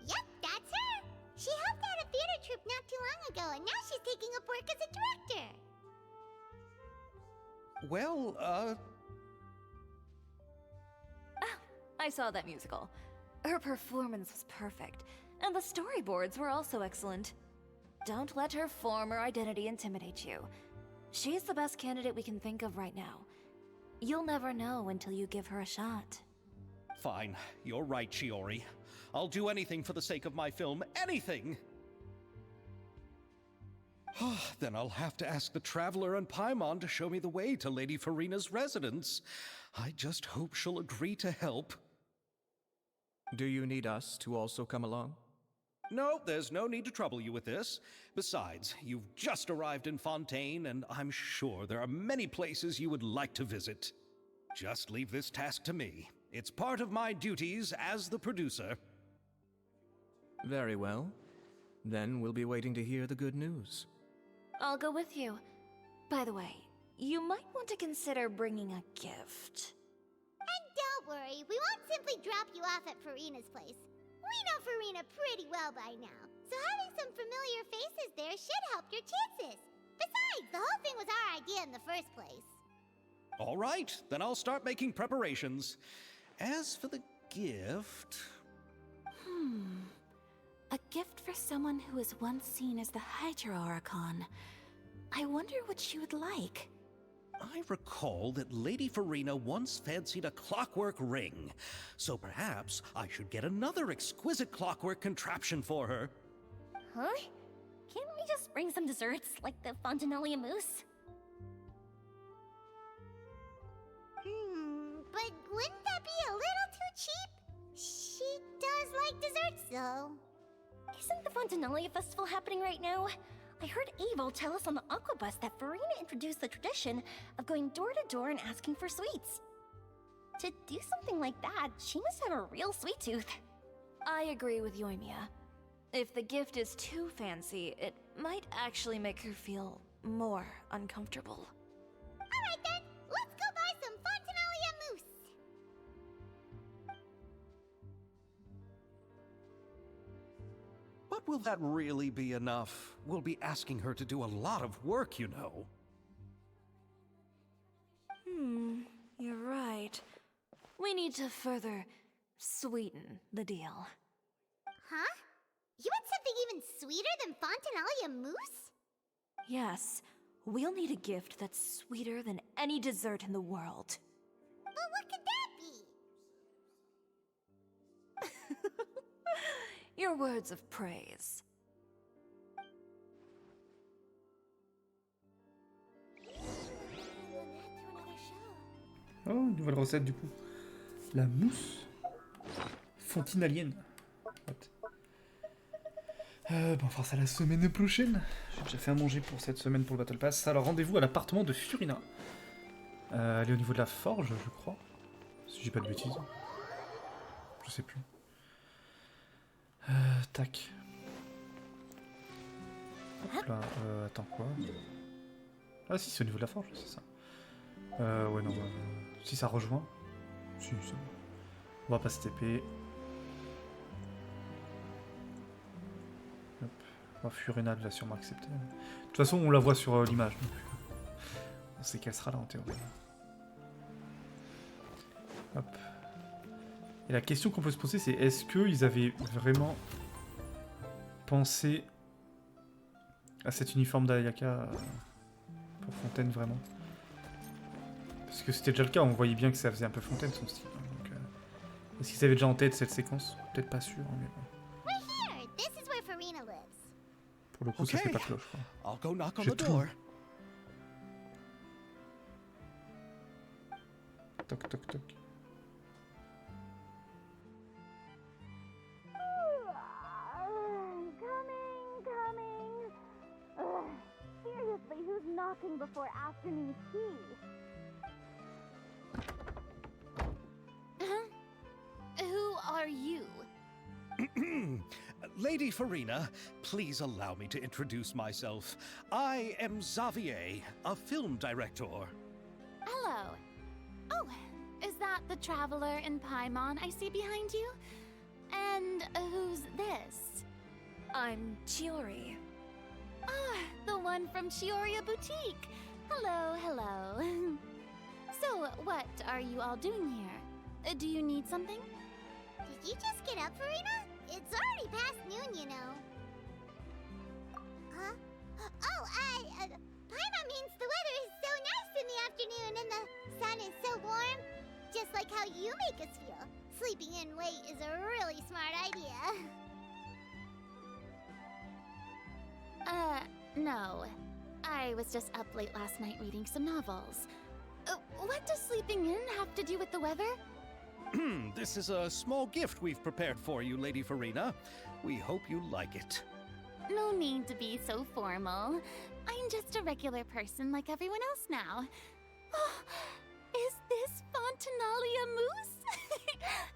Yep, that's her. She helped out a theater troupe not too long ago, and now she's taking up work as a director. Well, I saw that musical. Her performance was perfect, and the storyboards were also excellent. Don't let her former identity intimidate you. She's the best candidate we can think of right now. You'll never know until you give her a shot. Fine. You're right, Shiori. I'll do anything for the sake of my film. Anything! Then I'll have to ask the Traveler and Paimon to show me the way to Lady Farina's residence. I just hope she'll agree to help. Do you need us to also come along? No, there's no need to trouble you with this. Besides, you've just arrived in Fontaine, and I'm sure there are many places you would like to visit. Just leave this task to me. It's part of my duties as the producer. Very well. Then we'll be waiting to hear the good news. I'll go with you. By the way, you might want to consider bringing a gift. And don't worry, we won't simply drop you off at Farina's place. We know Farina pretty well by now, so having some familiar faces there should help your chances. Besides, the whole thing was our idea in the first place. All right, then I'll start making preparations. As for the gift... A gift for someone who was once seen as the Hydro Archon. I wonder what she would like. I recall that Lady Farina once fancied a clockwork ring, so perhaps I should get another exquisite clockwork contraption for her. Huh? Can't we just bring some desserts, like the Fontinalia mousse? But wouldn't that be a little too cheap? She does like desserts, though. Isn't the Fontinalia festival happening right now? I heard Abel tell us on the Aquabus that Farina introduced the tradition of going door to door and asking for sweets. To do something like that, she must have a real sweet tooth. I agree with Yoimiya. If the gift is too fancy, it might actually make her feel more uncomfortable. Alright then, let's go buy some Fontinalia mousse. But will that really be enough? We'll be asking her to do a lot of work, you know. You're right. We need to further sweeten the deal. Huh? You want something even sweeter than Fontinalia mousse? Yes, we'll need a gift that's sweeter than any dessert in the world. But what could that be? Your words of praise. Oh, une nouvelle recette du coup. La mousse fontinalienne. What? Bon, on fera ça la semaine prochaine. J'ai déjà fait à manger pour cette semaine pour le Battle Pass. Alors, rendez-vous à l'appartement de Furina. Elle est au niveau de la forge, je crois. Si j'ai pas de bêtises. Je sais plus. Tac. Hop là, attends, quoi? Ah si, c'est au niveau de la forge, c'est ça. Ouais, non, si ça rejoint. Si, c'est bon. On va pas se TP. Hop. Oh, Furina va sûrement accepter. De toute façon, on la voit sur l'image. On sait qu'elle sera là en théorie. Hop. Et la question qu'on peut se poser, c'est est-ce qu'ils avaient vraiment pensé à cet uniforme d'Ayaka pour Fontaine, vraiment? Parce que c'était déjà le cas, on voyait bien que ça faisait un peu Fontaine son style. Donc, est-ce qu'ils avaient déjà en tête cette séquence? Peut-être pas sûr, mais bon. Pour le coup, ça fait pas cloche, quoi. I'll go knock on J'ai the tout. door. Toc toc toc. Coming. Seriously, who's knocking before afternoon tea? Who are you? Lady Farina, please allow me to introduce myself. I am Xavier, a film director. Hello. Oh, is that the traveler in Paimon I see behind you? And who's this? I'm Chiori. Ah, the one from Chioria Boutique. Hello. So, what are you all doing here? Do you need something? Did you just get up, Farina? It's already past noon, you know. Huh? Oh, Paimon means the weather is so nice in the afternoon and the sun is so warm. Just like how you make us feel. Sleeping in late is a really smart idea. No. I was just up late last night reading some novels. What does sleeping in have to do with the weather? This is a small gift we've prepared for you, Lady Farina. We hope you like it. No need to be so formal. I'm just a regular person like everyone else now. Oh, is this Fontinalia mousse?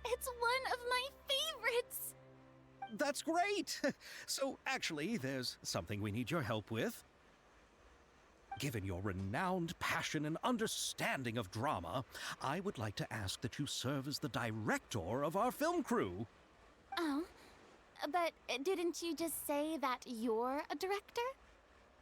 It's one of my favorites! That's great! So, actually, there's something we need your help with. Given your renowned passion and understanding of drama, I would like to ask that you serve as the director of our film crew. Oh, but didn't you just say that you're a director?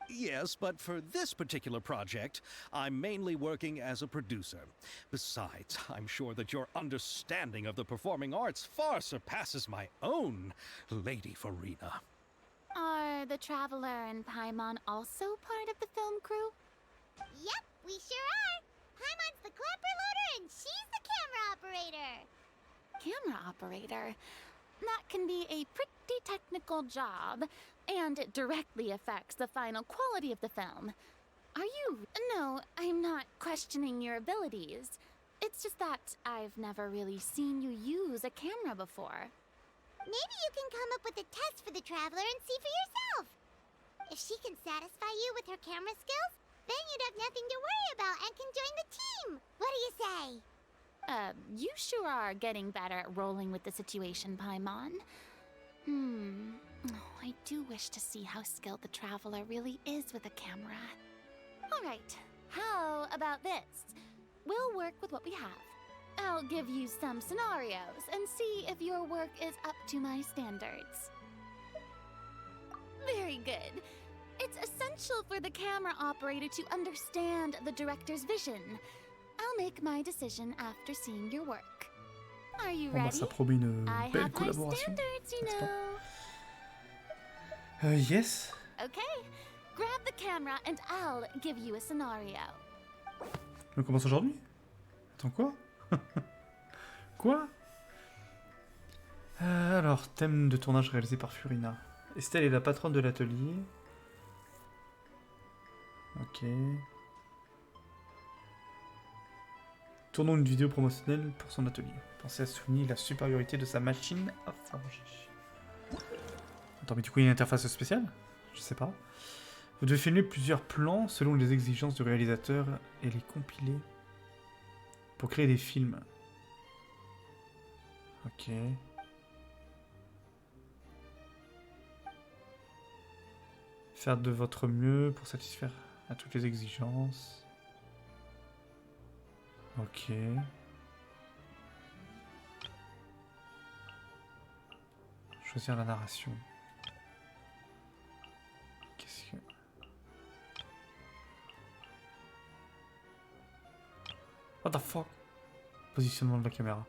Yes, but for this particular project, I'm mainly working as a producer. Besides, I'm sure that your understanding of the performing arts far surpasses my own, Lady Farina. Are the Traveler and Paimon also part of the film crew? Yep, we sure are. Paimon's the clapper loader and she's the camera Camera operator. operator? That can be a pretty technical job, and it directly affects the final quality of the film. Are you? No, I'm not questioning your abilities. It's just that I've never really seen you use a camera before. Maybe you can come up with a test for the Traveler and see for yourself. If she can satisfy you with her camera skills, then you'd have nothing to worry about and can join the team. What do you say? You sure are getting better at rolling with the situation, Paimon. Oh, I do wish to see how skilled the Traveler really is with a camera. Alright, how about this? We'll work with what we have. I'll give you some scenarios and see if your work is up to my standards. Very good. It's essential for the camera operator to understand the director's vision. I'll make my decision after seeing your work. Are you Bon, bah, ready? ça promet une I belle have my collaboration. standards, you n'est-ce pas? know. Yes. Okay, grab the camera and I'll give you a scenario. On commence aujourd'hui? Attends, quoi? Quoi? Alors, thème de tournage réalisé par Furina. Estelle est la patronne de l'atelier. Ok. Tournons une vidéo promotionnelle pour son atelier. Pensez à souligner la supériorité de sa machine à forger. Attends, mais du coup, il y a une interface spéciale? Je sais pas. Vous devez filmer plusieurs plans selon les exigences du réalisateur et les compiler pour créer des films. Ok. Faire de votre mieux pour satisfaire à toutes les exigences. Ok. Choisir la narration. Qu'est-ce que... What the fuck? Positionnement de la caméra.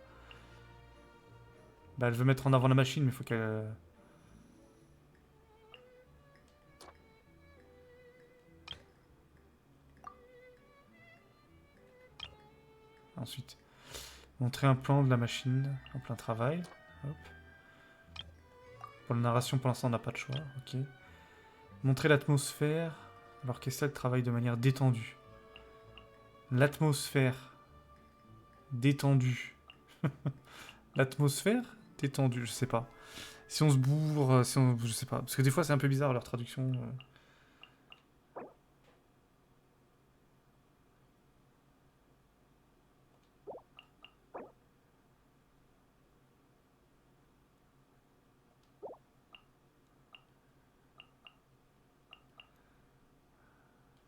Bah elle veut mettre en avant la machine, mais il faut qu'elle... Ensuite, montrer un plan de la machine en plein travail. Hop. Pour la narration, pour l'instant, on n'a pas de choix. Ok. Montrer l'atmosphère. Alors qu'est-ce que ça, le travail de manière détendue? L'atmosphère détendue. L'atmosphère détendue, je sais pas. Si on se bourre, si on... je sais pas. Parce que des fois, c'est un peu bizarre leur traduction.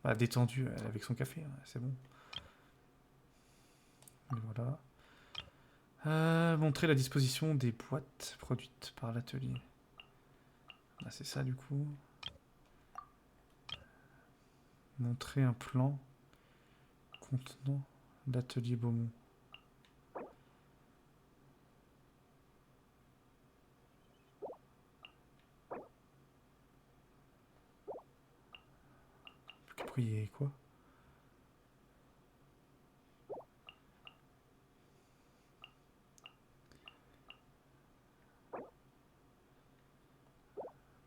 Ah, détendue, elle avec son café, hein, c'est bon. Et voilà. Montrer la disposition des boîtes produites par l'atelier. Ah, c'est ça du coup. Montrer un plan contenant l'atelier Beaumont. Prier quoi?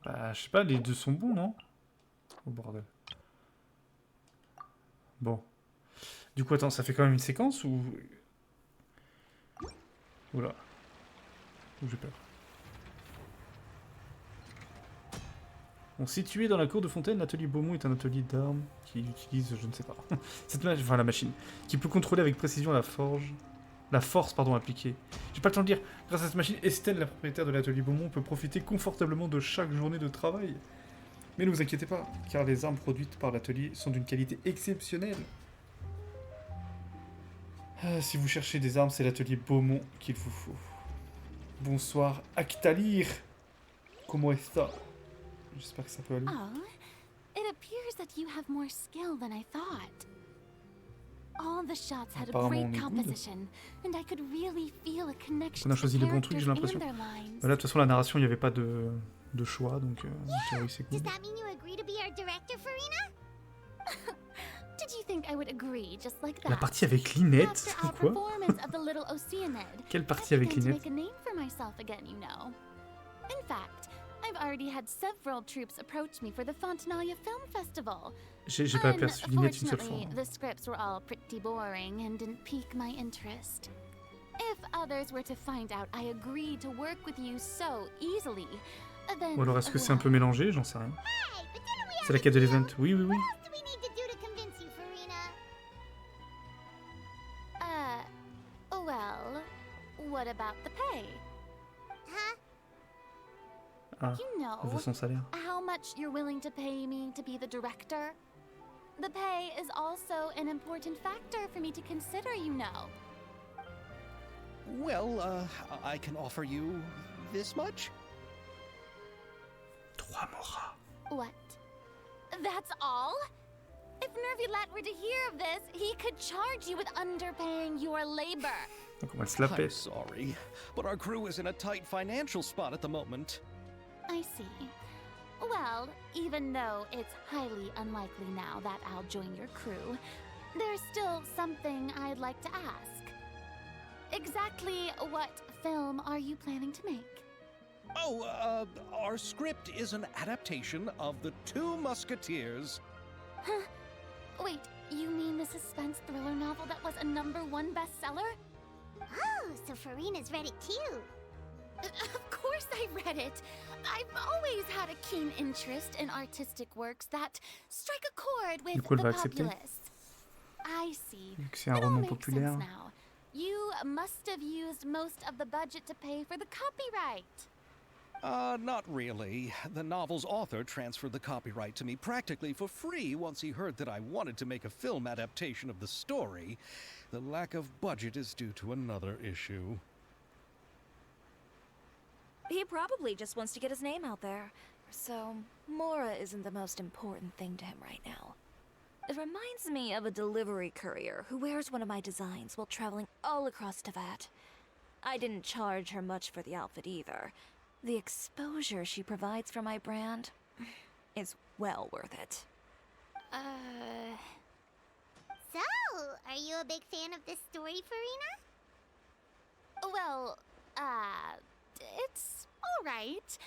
Bah, je sais pas, les deux sont bons, non? Oh bordel. Bon. Du coup, attends, ça fait quand même une séquence ou... Oula. Ou j'ai peur. Bon, situé dans la cour de Fontaine, l'atelier Beaumont est un atelier d'armes qui utilise, je ne sais pas, enfin la machine, qui peut contrôler avec précision la force appliquée. J'ai pas le temps de dire, grâce à cette machine, Estelle, la propriétaire de l'atelier Beaumont, peut profiter confortablement de chaque journée de travail. Mais ne vous inquiétez pas, car les armes produites par l'atelier sont d'une qualité exceptionnelle. Si vous cherchez des armes, c'est l'atelier Beaumont qu'il vous faut. Bonsoir, Actalir. Comment est-ce ça? J'espère que ça peut aller. Oh, it appears that you have more skill than I thought. All the shots had a great composition, and I could really feel a connection. On a choisi les bons trucs, j'ai l'impression. Là, de toute façon, la narration, il n'y avait pas de choix, donc c'est cool. Does that mean you agree to be our director, Farina? Did you think I would agree just like that? La partie avec Linette, After our quoi? performance of the Little Oceanid, Quelle partie avec I began to Linette? make a name for myself again, you know. In fact, I've already had several troops approach me for the Fontanalia Film Festival. J'ai pas aperçu Linette une seule fois. Unfortunately, the scripts were all pretty boring and didn't pique my interest. If others were to find out I agreed to work with you so easily, then... Ou alors est-ce que c'est un peu mélangé? J'en sais rien. Hey, but didn't we C'est la quête de l'event. Oui, oui, oui. What else do we need to do to convince you, Farina? Well, what about the pay? Huh? Ah, You elle know, veut son salaire. how much you're willing to pay me to be the director? The pay is also an important factor for me to consider, you know. Well, I can offer you this much? 3 moras. What? That's all? If Nervilat were to hear of this, he could charge you with underpaying your labor. Donc on va se la I'm paix. sorry, but our crew is in a tight financial spot at the moment. I see. Well, even though it's highly unlikely now that I'll join your crew, there's still something I'd like to ask. Exactly what film are you planning to make? Oh, our script is an adaptation of The Two Musketeers. Huh? Wait, you mean the suspense thriller novel that was a #1 bestseller? Oh, so Farina's read it too. Of course I read it. I've always had a keen interest in artistic works that strike a chord with Du coup, elle the va accepter. populace. I see. Vu que c'est un It all roman makes populaire. sense now. You must have used most of the budget to pay for the copyright. Not really. The novel's author transferred the copyright to me practically for free once he heard that I wanted to make a film adaptation of the story. The lack of budget is due to another issue. He probably just wants to get his name out there. So, Mora isn't the most important thing to him right now. It reminds me of a delivery courier who wears one of my designs while traveling all across Teyvat. I didn't charge her much for the outfit either. The exposure she provides for my brand is well worth it. So, are you a big fan of this story, Farina? Well, it's alright.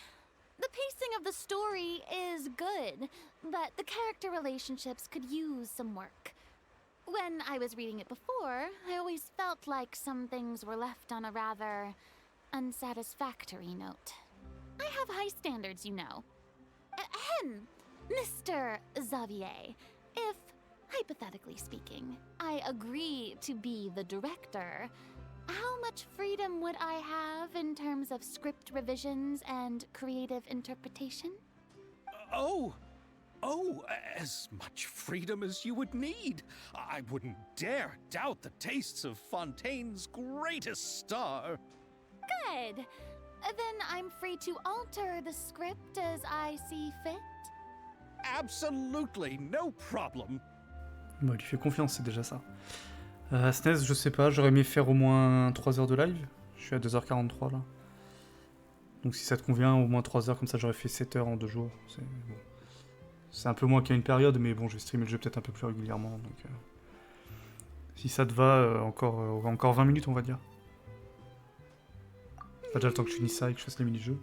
The pacing of the story is good, but the character relationships could use some work. When I was reading it before, I always felt like some things were left on a rather unsatisfactory note. I have high standards, you know. Ahem, Mr. Xavier, if, hypothetically speaking, I agree to be the director, how much freedom would I have in terms of script revisions and creative interpretation? Oh, as much freedom as you would need. I wouldn't dare doubt the tastes of Fontaine's greatest star. Good. Then I'm free to alter the script as I see fit. Absolutely, no problem. Bon, il lui fait confiance, c'est déjà ça. SNES, je sais pas, j'aurais aimé faire au moins 3 heures de live. Je suis à 2h43 là. Donc si ça te convient, au moins 3 heures, comme ça j'aurais fait 7 heures en 2 jours. C'est bon. C'est un peu moins qu'à une période, mais bon, je vais streamer le jeu peut-être un peu plus régulièrement. Donc, si ça te va, encore 20 minutes, on va dire. Pas déjà le temps que je finisse ça et que je fasse les mini-jeux.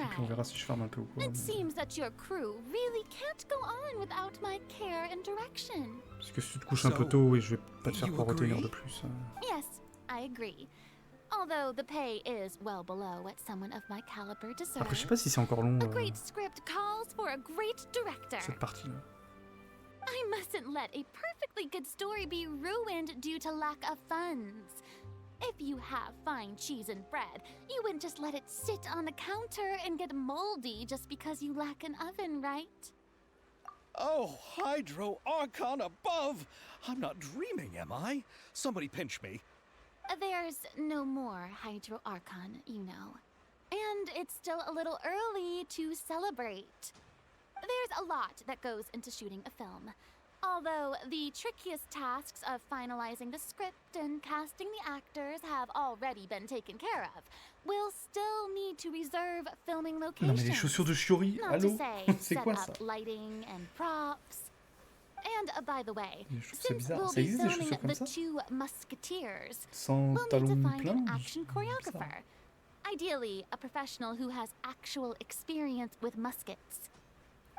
Et puis on verra si je ferme un peu ou quoi. It seems that your crew really can't go on without my care and direction. Parce que si tu te couches un peu tôt, et je vais pas te faire poireauter une heure de plus. Yes, I agree. Although the pay is well below what someone of my caliber deserves. Après, je sais pas si c'est encore long, A great script calls for a great director. cette partie-là. I mustn't let a perfectly good story be ruined due to lack of funds. If you have fine cheese and bread, you wouldn't just let it sit on the counter and get moldy just because you lack an oven, right? Oh, Hydro Archon above! I'm not dreaming, am I? Somebody pinch me. There's no more Hydro Archon, you know. And it's still a little early to celebrate. There's a lot that goes into shooting a film. Although the trickiest tasks of finalizing the script and casting the actors have already been taken care of, we'll still need to reserve filming Non mais les locations. chaussures de Shiori, Not to allô? say C'est set quoi up ça? lighting and props. And by the way, Je trouve ça since bizarre. we'll Ça be existe des filming chaussures comme the ça? two musketeers, Sans we'll need to talons find pleins? an action choreographer. Ideally, a professional who has actual experience with muskets.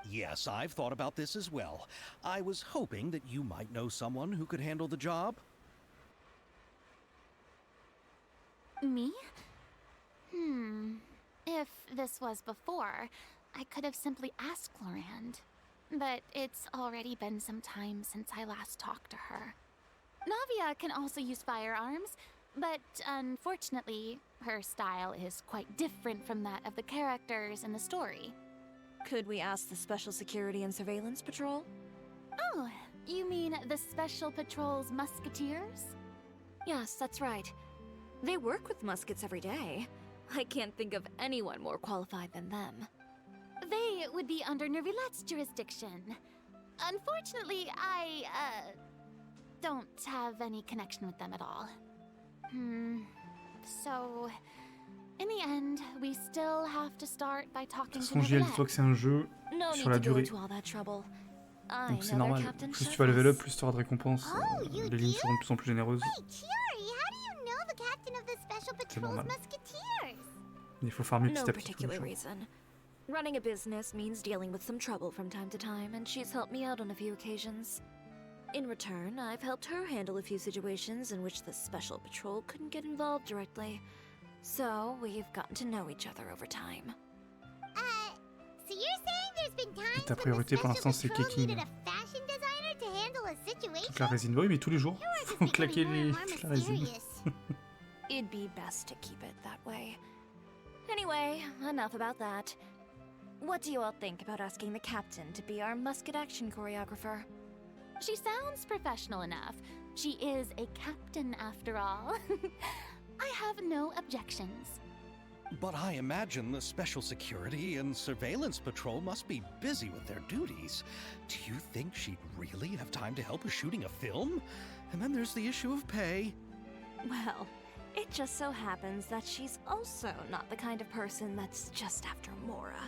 Yes, I've thought about this as well. I was hoping that you might know someone who could handle the job. Me? If this was before, I could have simply asked Florand. But it's already been some time since I last talked to her. Navia can also use firearms, but unfortunately, her style is quite different from that of the characters in the story. Could we ask the Special Security and Surveillance Patrol? Oh, you mean the Special Patrol's musketeers? Yes, that's right. They work with muskets every day. I can't think of anyone more qualified than them. They would be under Nervilette's jurisdiction. Unfortunately, I, don't have any connection with them at all. So, in the end, we still have to start by De talking toute to façon, JL, dis-toi Nervilette. que c'est un jeu No sur need la to go durée. to all that trouble. I Donc c'est know their normal. captain Plus chef tu vas level up, is- plus tu auras de récompenses. Oh, you Les lignes do? seront de plus en plus généreuses. Hey, Chiori, how do you know the captain of the Special Patrol's normal. musketeers? Il faut farmer No petit à petit. tous les particular jours. reason. Running a business means dealing with some trouble from time to time, and she's helped me out on a few occasions. In return, I've helped her handle a few situations in which the Special Patrol couldn't get involved directly. So we've gotten to know each other over time. So you're saying there's been times ta when priorité the pour l'instant, special c'est patrol Keking. needed a fashion designer to handle a situation? Toute la résine. Bah oui, mais tous les jours, Yours is faut becoming claquer more and les, more toute la résine. mysterious. It'd be best to keep it that way. Anyway, enough about that. What do you all think about asking the captain to be our musket action choreographer? She sounds professional enough. She is a captain after all. I have no objections. But I imagine the Special Security and Surveillance Patrol must be busy with their duties. Do you think she'd really have time to help us shooting a film? And then there's the issue of pay. Well, it just so happens that she's also not the kind of person that's just after Mora.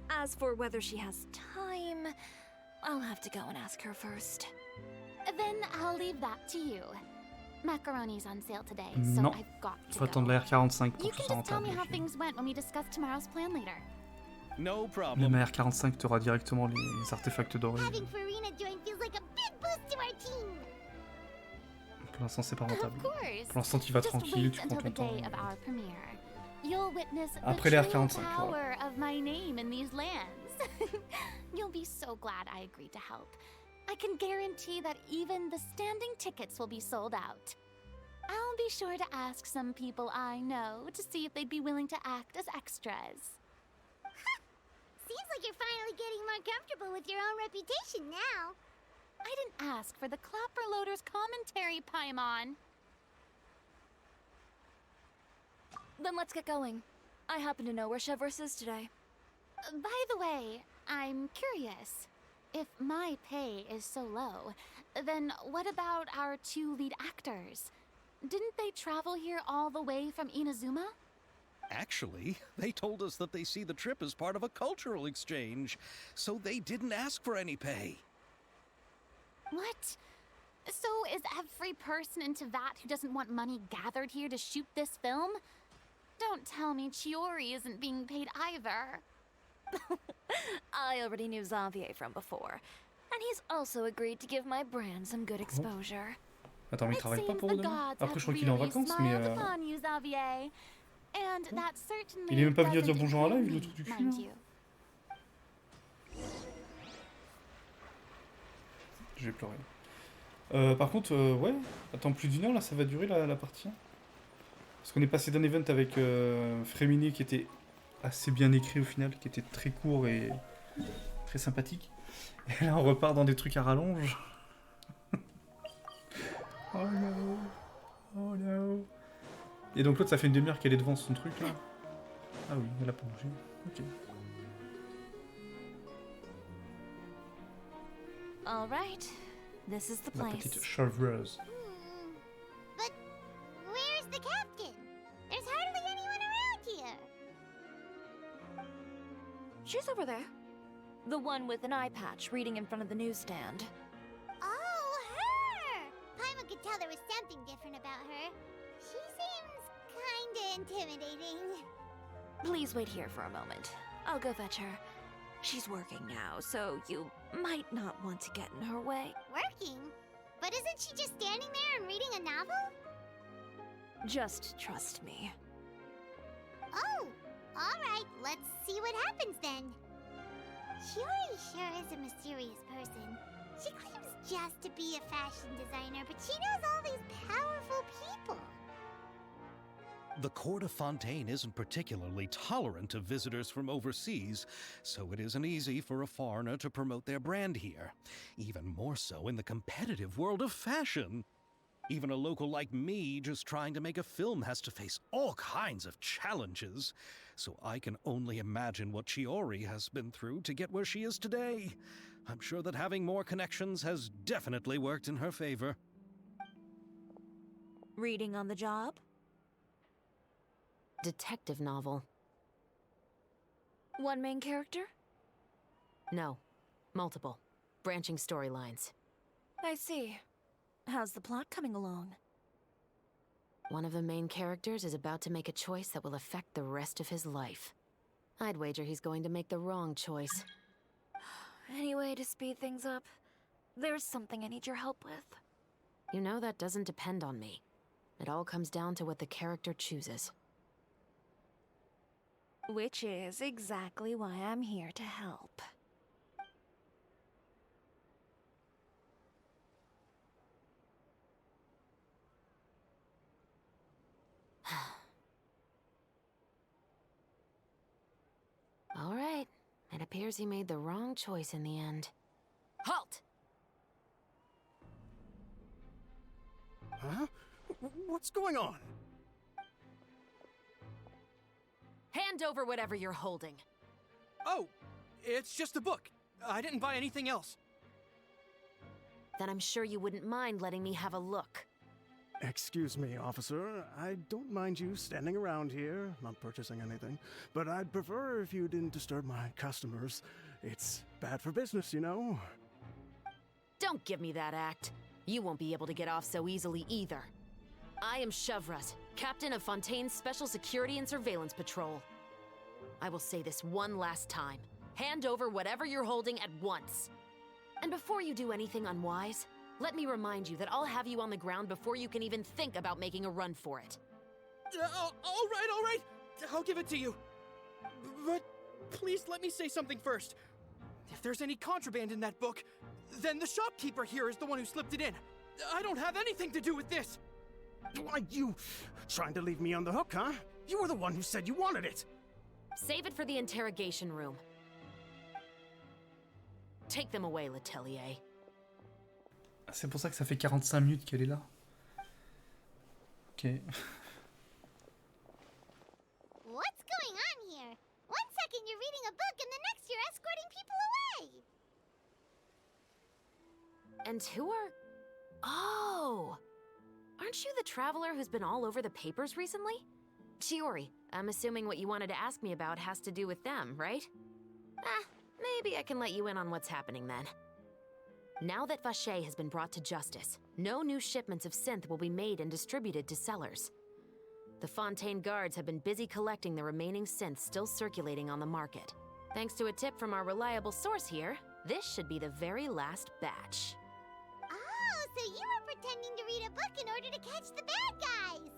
As for whether she has time, I'll have to go and ask her first. Then I'll leave that to you. Macaroni's on sale today, so Non. I've got to Faut attendre go. la R45 pour You que can ce soit just tell rentable. me how things went when we discuss tomorrow's plan later. No Même problem. à R45, t'auras directement les artefacts dorés. Having Farina join feels like a big boost to our team. Pour l'instant, c'est pas rentable. Of course. Pour l'instant, tu vas Just tranquille, wait tu prends until ton the day temps. of our premiere. You'll witness Après the les true R45, power voilà. of my name in these lands. You'll be so glad I agreed to help. I can guarantee that even the standing tickets will be sold out. I'll be sure to ask some people I know to see if they'd be willing to act as extras. Seems like you're finally getting more comfortable with your own reputation now. I didn't ask for the Clapper Loader's commentary, Paimon. Then let's get going. I happen to know where Chevreuse is today. By the way, I'm curious. If my pay is so low, then what about our two lead actors? Didn't they travel here all the way from Inazuma? Actually, they told us that they see the trip as part of a cultural exchange, so they didn't ask for any pay. What? So is every person in Tevat who doesn't want money gathered here to shoot this film? Don't tell me Chiori isn't being paid either. I already knew Xavier from before, and he's also agreed to give my brand some good exposure. Attends, mais il It travaille pas seems pour the eux demain. gods Après, have je crois qu'il est en really vacances, mais. smiled upon you, Xavier. And that certainly Il est même pas venu dire doesn't bonjour à la, include il le me, truc du cul. mind Hein. you. Je vais pleurer. Par contre, ouais, attends, plus d'une heure là, ça va durer la partie. Hein. Parce qu'on est passé d'un event avec Fréminé qui était assez bien écrit au final, qui était très court et très sympathique. Et là, on repart dans des trucs à rallonge. Oh no. Oh no. Et donc l'autre, ça fait une demi-heure qu'elle est devant son truc là. Ah oui, elle a pas bougé. Ok. All right, this is the La place. petite Chevreuse. But where's the captain? There's hardly anyone around here. She's over there. The one with an eye patch reading in front of the newsstand. Oh, her! Paimon could tell there was something different about her. She seems kinda intimidating. Please wait here for a moment. I'll go fetch her. She's working now, so you might not want to get in her way. Working? But isn't she just standing there and reading a novel? Just trust me. Oh, alright, let's see what happens then. Shiori sure is a mysterious person. She claims just to be a fashion designer, but she knows all these powerful people. The court of Fontaine isn't particularly tolerant of visitors from overseas, so it isn't easy for a foreigner to promote their brand here. Even more so in the competitive world of fashion. Even a local like me just trying to make a film has to face all kinds of challenges. So I can only imagine what Chiori has been through to get where she is today. I'm sure that having more connections has definitely worked in her favor. Reading on the job? Detective novel. One main character? No. Multiple. Branching storylines. I see. How's the plot coming along? One of the main characters is about to make a choice that will affect the rest of his life. I'd wager he's going to make the wrong choice. Any way to speed things up? There's something I need your help with. You know that doesn't depend on me. It all comes down to what the character chooses. Which is exactly why I'm here to help. All right. It appears he made the wrong choice in the end. Halt! Huh? What's going on? Hand over whatever you're holding. Oh, it's just a book. I didn't buy anything else. Then I'm sure you wouldn't mind letting me have a look. Excuse me, officer. I don't mind you standing around here, not purchasing anything, but I'd prefer if you didn't disturb my customers. It's bad for business, you know? Don't give me that act. You won't be able to get off so easily either. I am Chevraz, captain of Fontaine's Special Security and Surveillance Patrol. I will say this one last time. Hand over whatever you're holding at once. And before you do anything unwise, let me remind you that I'll have you on the ground before you can even think about making a run for it. All right. I'll give it to you. But please let me say something first. If there's any contraband in that book, then the shopkeeper here is the one who slipped it in. I don't have anything to do with this. Why, you trying to leave me on the hook, huh? You were the one who said you wanted it. Save it for the interrogation room. Take them away, Letellier. C'est pour ça que ça fait 45 minutes qu'elle est là. Ok. What's going on here? One second you're reading a book and the next you're escorting people away. And who are... Oh! Aren't you the traveler who's been all over the papers recently? Chiori, I'm assuming what you wanted to ask me about has to do with them, right? Maybe I can let you in on what's happening then. Now that Vacher has been brought to justice, no new shipments of synth will be made and distributed to sellers. The Fontaine guards have been busy collecting the remaining synths still circulating on the market. Thanks to a tip from our reliable source here, this should be the very last batch. Oh, so you were pretending to read a book in order to catch the bad guys.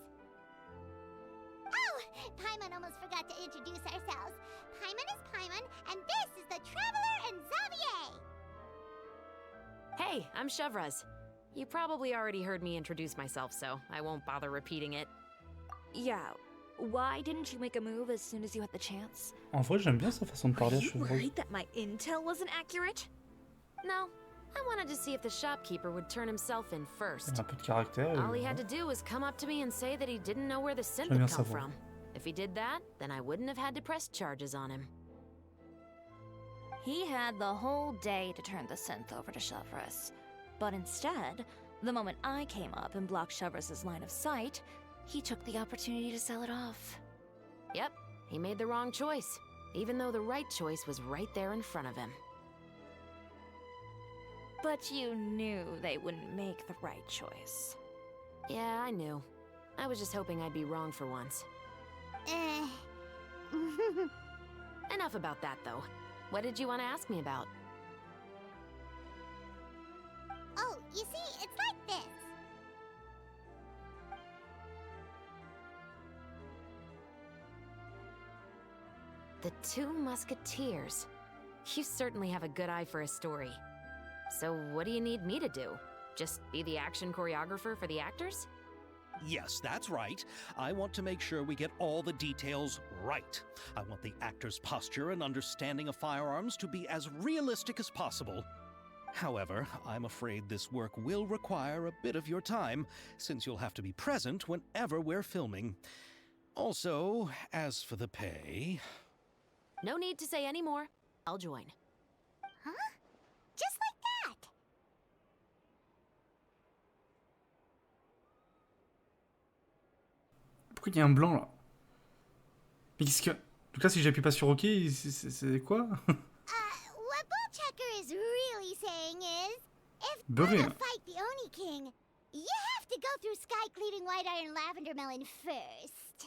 Oh, Paimon almost forgot to introduce ourselves. Paimon is Paimon, and this is the Traveler and Xavier. Hey, I'm Chevraz. You probably already heard me introduce myself, so I won't bother repeating it. Yeah, why didn't you make a move as soon as you had the chance? En vrai, j'aime bien sa façon de parler à Are you cheveux. worried that my intel wasn't accurate? No, I wanted to see if the shopkeeper would turn himself in Il first. a un peu de caractère. All he had to do was come up to me and say that he didn't know where the synth J'aime bien had sa come voix. from. If he did that, then I wouldn't have had to press charges on him. He had the whole day to turn the synth over to Chevraz. But instead, the moment I came up and blocked Chevraz's line of sight, he took the opportunity to sell it off. Yep, he made the wrong choice, even though the right choice was right there in front of him. But you knew they wouldn't make the right choice. Yeah, I knew. I was just hoping I'd be wrong for once. Enough about that, though. What did you want to ask me about? Oh, you see, it's like this. The Two Musketeers. You certainly have a good eye for a story. So what do you need me to do? Just be the action choreographer for the actors? Yes, that's right. I want to make sure we get all the details right. I want the actor's posture and understanding of firearms to be as realistic as possible. However, I'm afraid this work will require a bit of your time, since you'll have to be present whenever we're filming. Also, as for the pay... No need to say any more. I'll join. Huh? Just like that. Pourquoi il y a un blanc là? Mais qu'est-ce que. Donc là, si j'appuie pas sur OK, c'est quoi? What Bullchecker is really saying is, if you Beurré. want to fight the Oni King, you have to go through Sky Cleaving White Iron Lavender Melon first.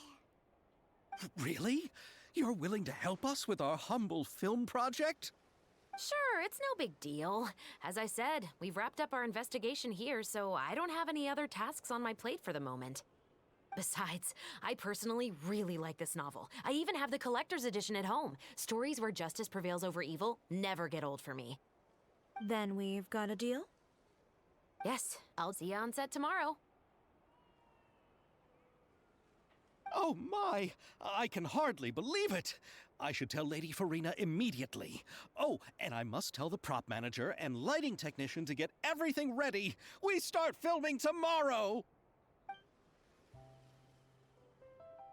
Really? You're willing to help us with our humble film project? Sure, it's no big deal. As I said, we've wrapped up our investigation here, so I don't have any other tasks on my plate for the moment. Besides, I personally really like this novel. I even have the collector's edition at home. Stories where justice prevails over evil never get old for me. Then we've got a deal? Yes, I'll see you on set tomorrow. Oh my! I can hardly believe it! I should tell Lady Farina immediately. Oh, and I must tell the prop manager and lighting technician to get everything ready. We start filming tomorrow!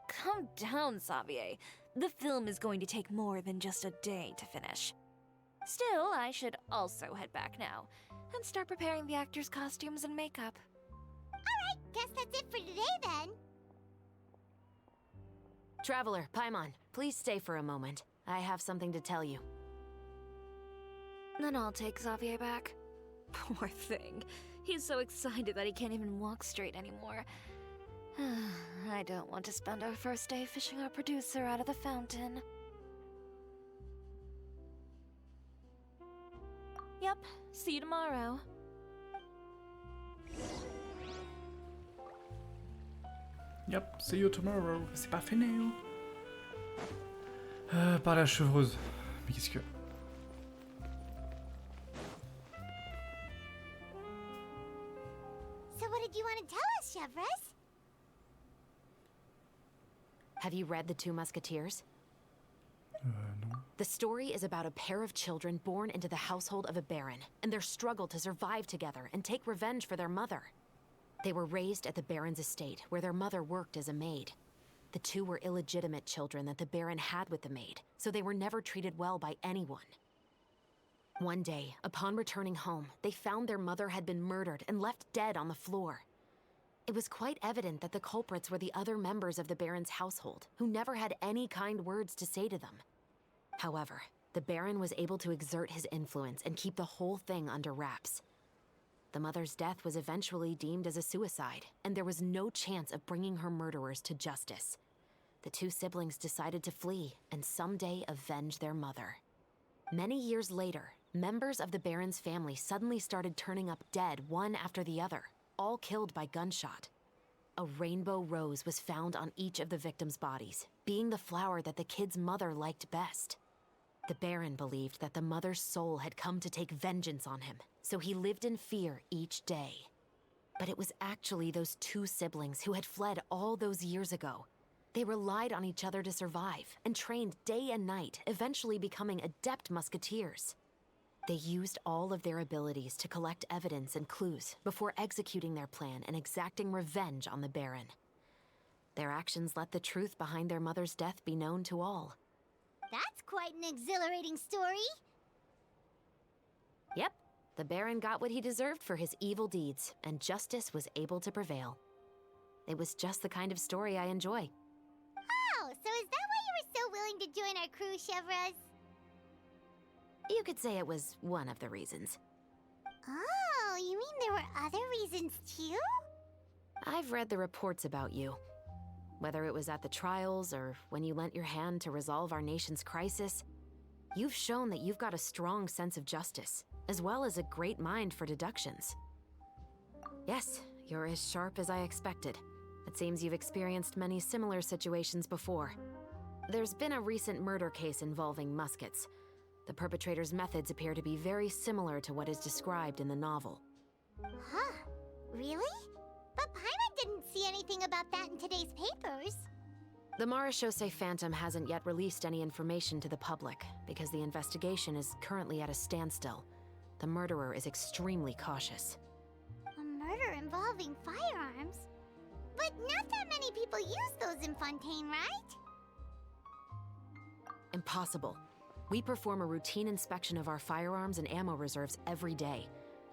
Calm down, Xavier. The film is going to take more than just a day to finish. Still, I should also head back now and start preparing the actors' costumes and makeup. Alright, guess that's it for today then. Traveler, Paimon, please stay for a moment. I have something to tell you. Then I'll take Xavier back. Poor thing. He's so excited that he can't even walk straight anymore. I don't want to spend our first day fishing our producer out of the fountain. Yep, see you tomorrow. Yep, see you tomorrow. C'est pas fini. Par la chevreuse. Mais qu'est-ce que... So what did you want to tell us, Chevres? Have you read The Two Musketeers? Non. The story is about a pair of children born into the household of a baron, and their struggle to survive together and take revenge for their mother. They were raised at the baron's estate, where their mother worked as a maid. The two were illegitimate children that the baron had with the maid, so they were never treated well by anyone. One day, upon returning home, they found their mother had been murdered and left dead on the floor. It was quite evident that the culprits were the other members of the baron's household, who never had any kind words to say to them. However, the baron was able to exert his influence and keep the whole thing under wraps. The mother's death was eventually deemed as a suicide, and there was no chance of bringing her murderers to justice. The two siblings decided to flee and someday avenge their mother. Many years later, members of the baron's family suddenly started turning up dead one after the other, all killed by gunshot. A rainbow rose was found on each of the victims' bodies, being the flower that the kid's mother liked best. The Baron believed that the mother's soul had come to take vengeance on him, so he lived in fear each day. But it was actually those two siblings who had fled all those years ago. They relied on each other to survive and trained day and night, eventually becoming adept musketeers. They used all of their abilities to collect evidence and clues before executing their plan and exacting revenge on the Baron. Their actions let the truth behind their mother's death be known to all. That's quite an exhilarating story. Yep, the Baron got what he deserved for his evil deeds, and justice was able to prevail. It was just the kind of story I enjoy. Oh, so is that why you were so willing to join our crew, Chevres? You could say it was one of the reasons. Oh, you mean there were other reasons too? I've read the reports about you. Whether it was at the trials or when you lent your hand to resolve our nation's crisis, you've shown that you've got a strong sense of justice, as well as a great mind for deductions. Yes, you're as sharp as I expected. It seems you've experienced many similar situations before. There's been a recent murder case involving muskets. The perpetrator's methods appear to be very similar to what is described in the novel. Huh? Really? But Paimon didn't see anything about that in today's papers. The Marechaussee Phantom hasn't yet released any information to the public because the investigation is currently at a standstill. The murderer is extremely cautious. A murder involving firearms? But not that many people use those in Fontaine, right? Impossible. We perform a routine inspection of our firearms and ammo reserves every day.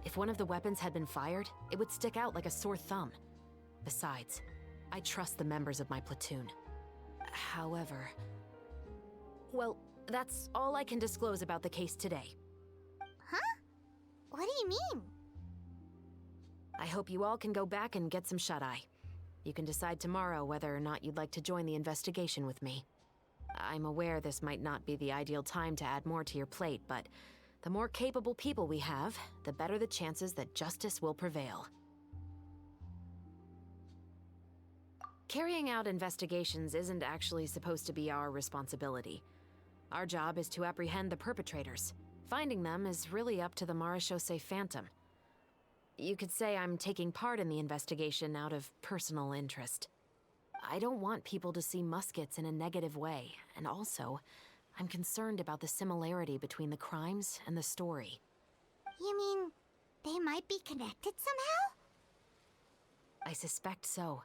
If one of the weapons had been fired, it would stick out like a sore thumb. Besides, I trust the members of my platoon. However... Well, that's all I can disclose about the case today. Huh? What do you mean? I hope you all can go back and get some shut-eye. You can decide tomorrow whether or not you'd like to join the investigation with me. I'm aware this might not be the ideal time to add more to your plate, but the more capable people we have, the better the chances that justice will prevail. Carrying out investigations isn't actually supposed to be our responsibility. Our job is to apprehend the perpetrators. Finding them is really up to the Marechaussee Phantom. You could say I'm taking part in the investigation out of personal interest. I don't want people to see muskets in a negative way, and also, I'm concerned about the similarity between the crimes and the story. You mean they might be connected somehow? I suspect so.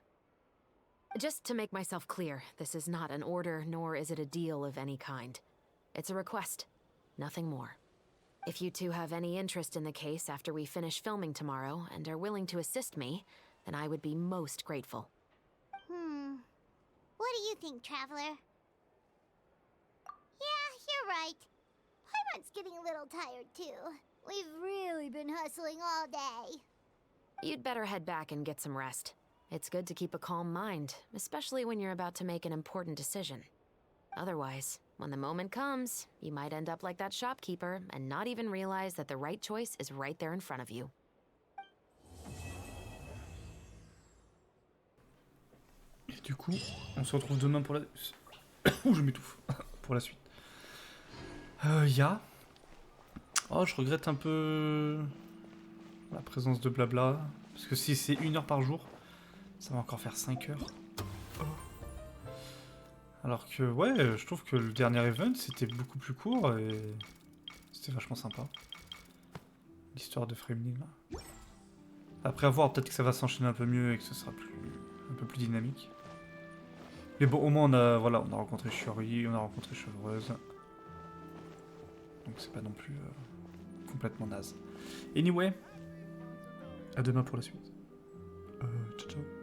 Just to make myself clear, this is not an order, nor is it a deal of any kind. It's a request, nothing more. If you two have any interest in the case after we finish filming tomorrow and are willing to assist me, then I would be most grateful. What do you think, Traveler? Yeah, you're right. Paimon's getting a little tired, too. We've really been hustling all day. You'd better head back and get some rest. It's good to keep a calm mind, especially when you're about to make an important decision. Otherwise, when the moment comes, you might end up like that shopkeeper and not even realize that the right choice is right there in front of you. Et du coup, on se retrouve demain pour la... Ouh, je m'étouffe. Pour la suite. Ya. Oh, je regrette un peu... la présence de blabla. Parce que si c'est 1 heure par jour, ça va encore faire 5 heures. Oh. Alors que, ouais, je trouve que le dernier event, c'était beaucoup plus court et... c'était vachement sympa. L'histoire de Fremling, là. Après avoir, peut-être que ça va s'enchaîner un peu mieux et que ce sera un peu plus dynamique. Mais bon, au moins, on a rencontré Shiori, on a rencontré Chevreuse. Donc c'est pas non plus complètement naze. Anyway, à demain pour la suite. Ciao ciao.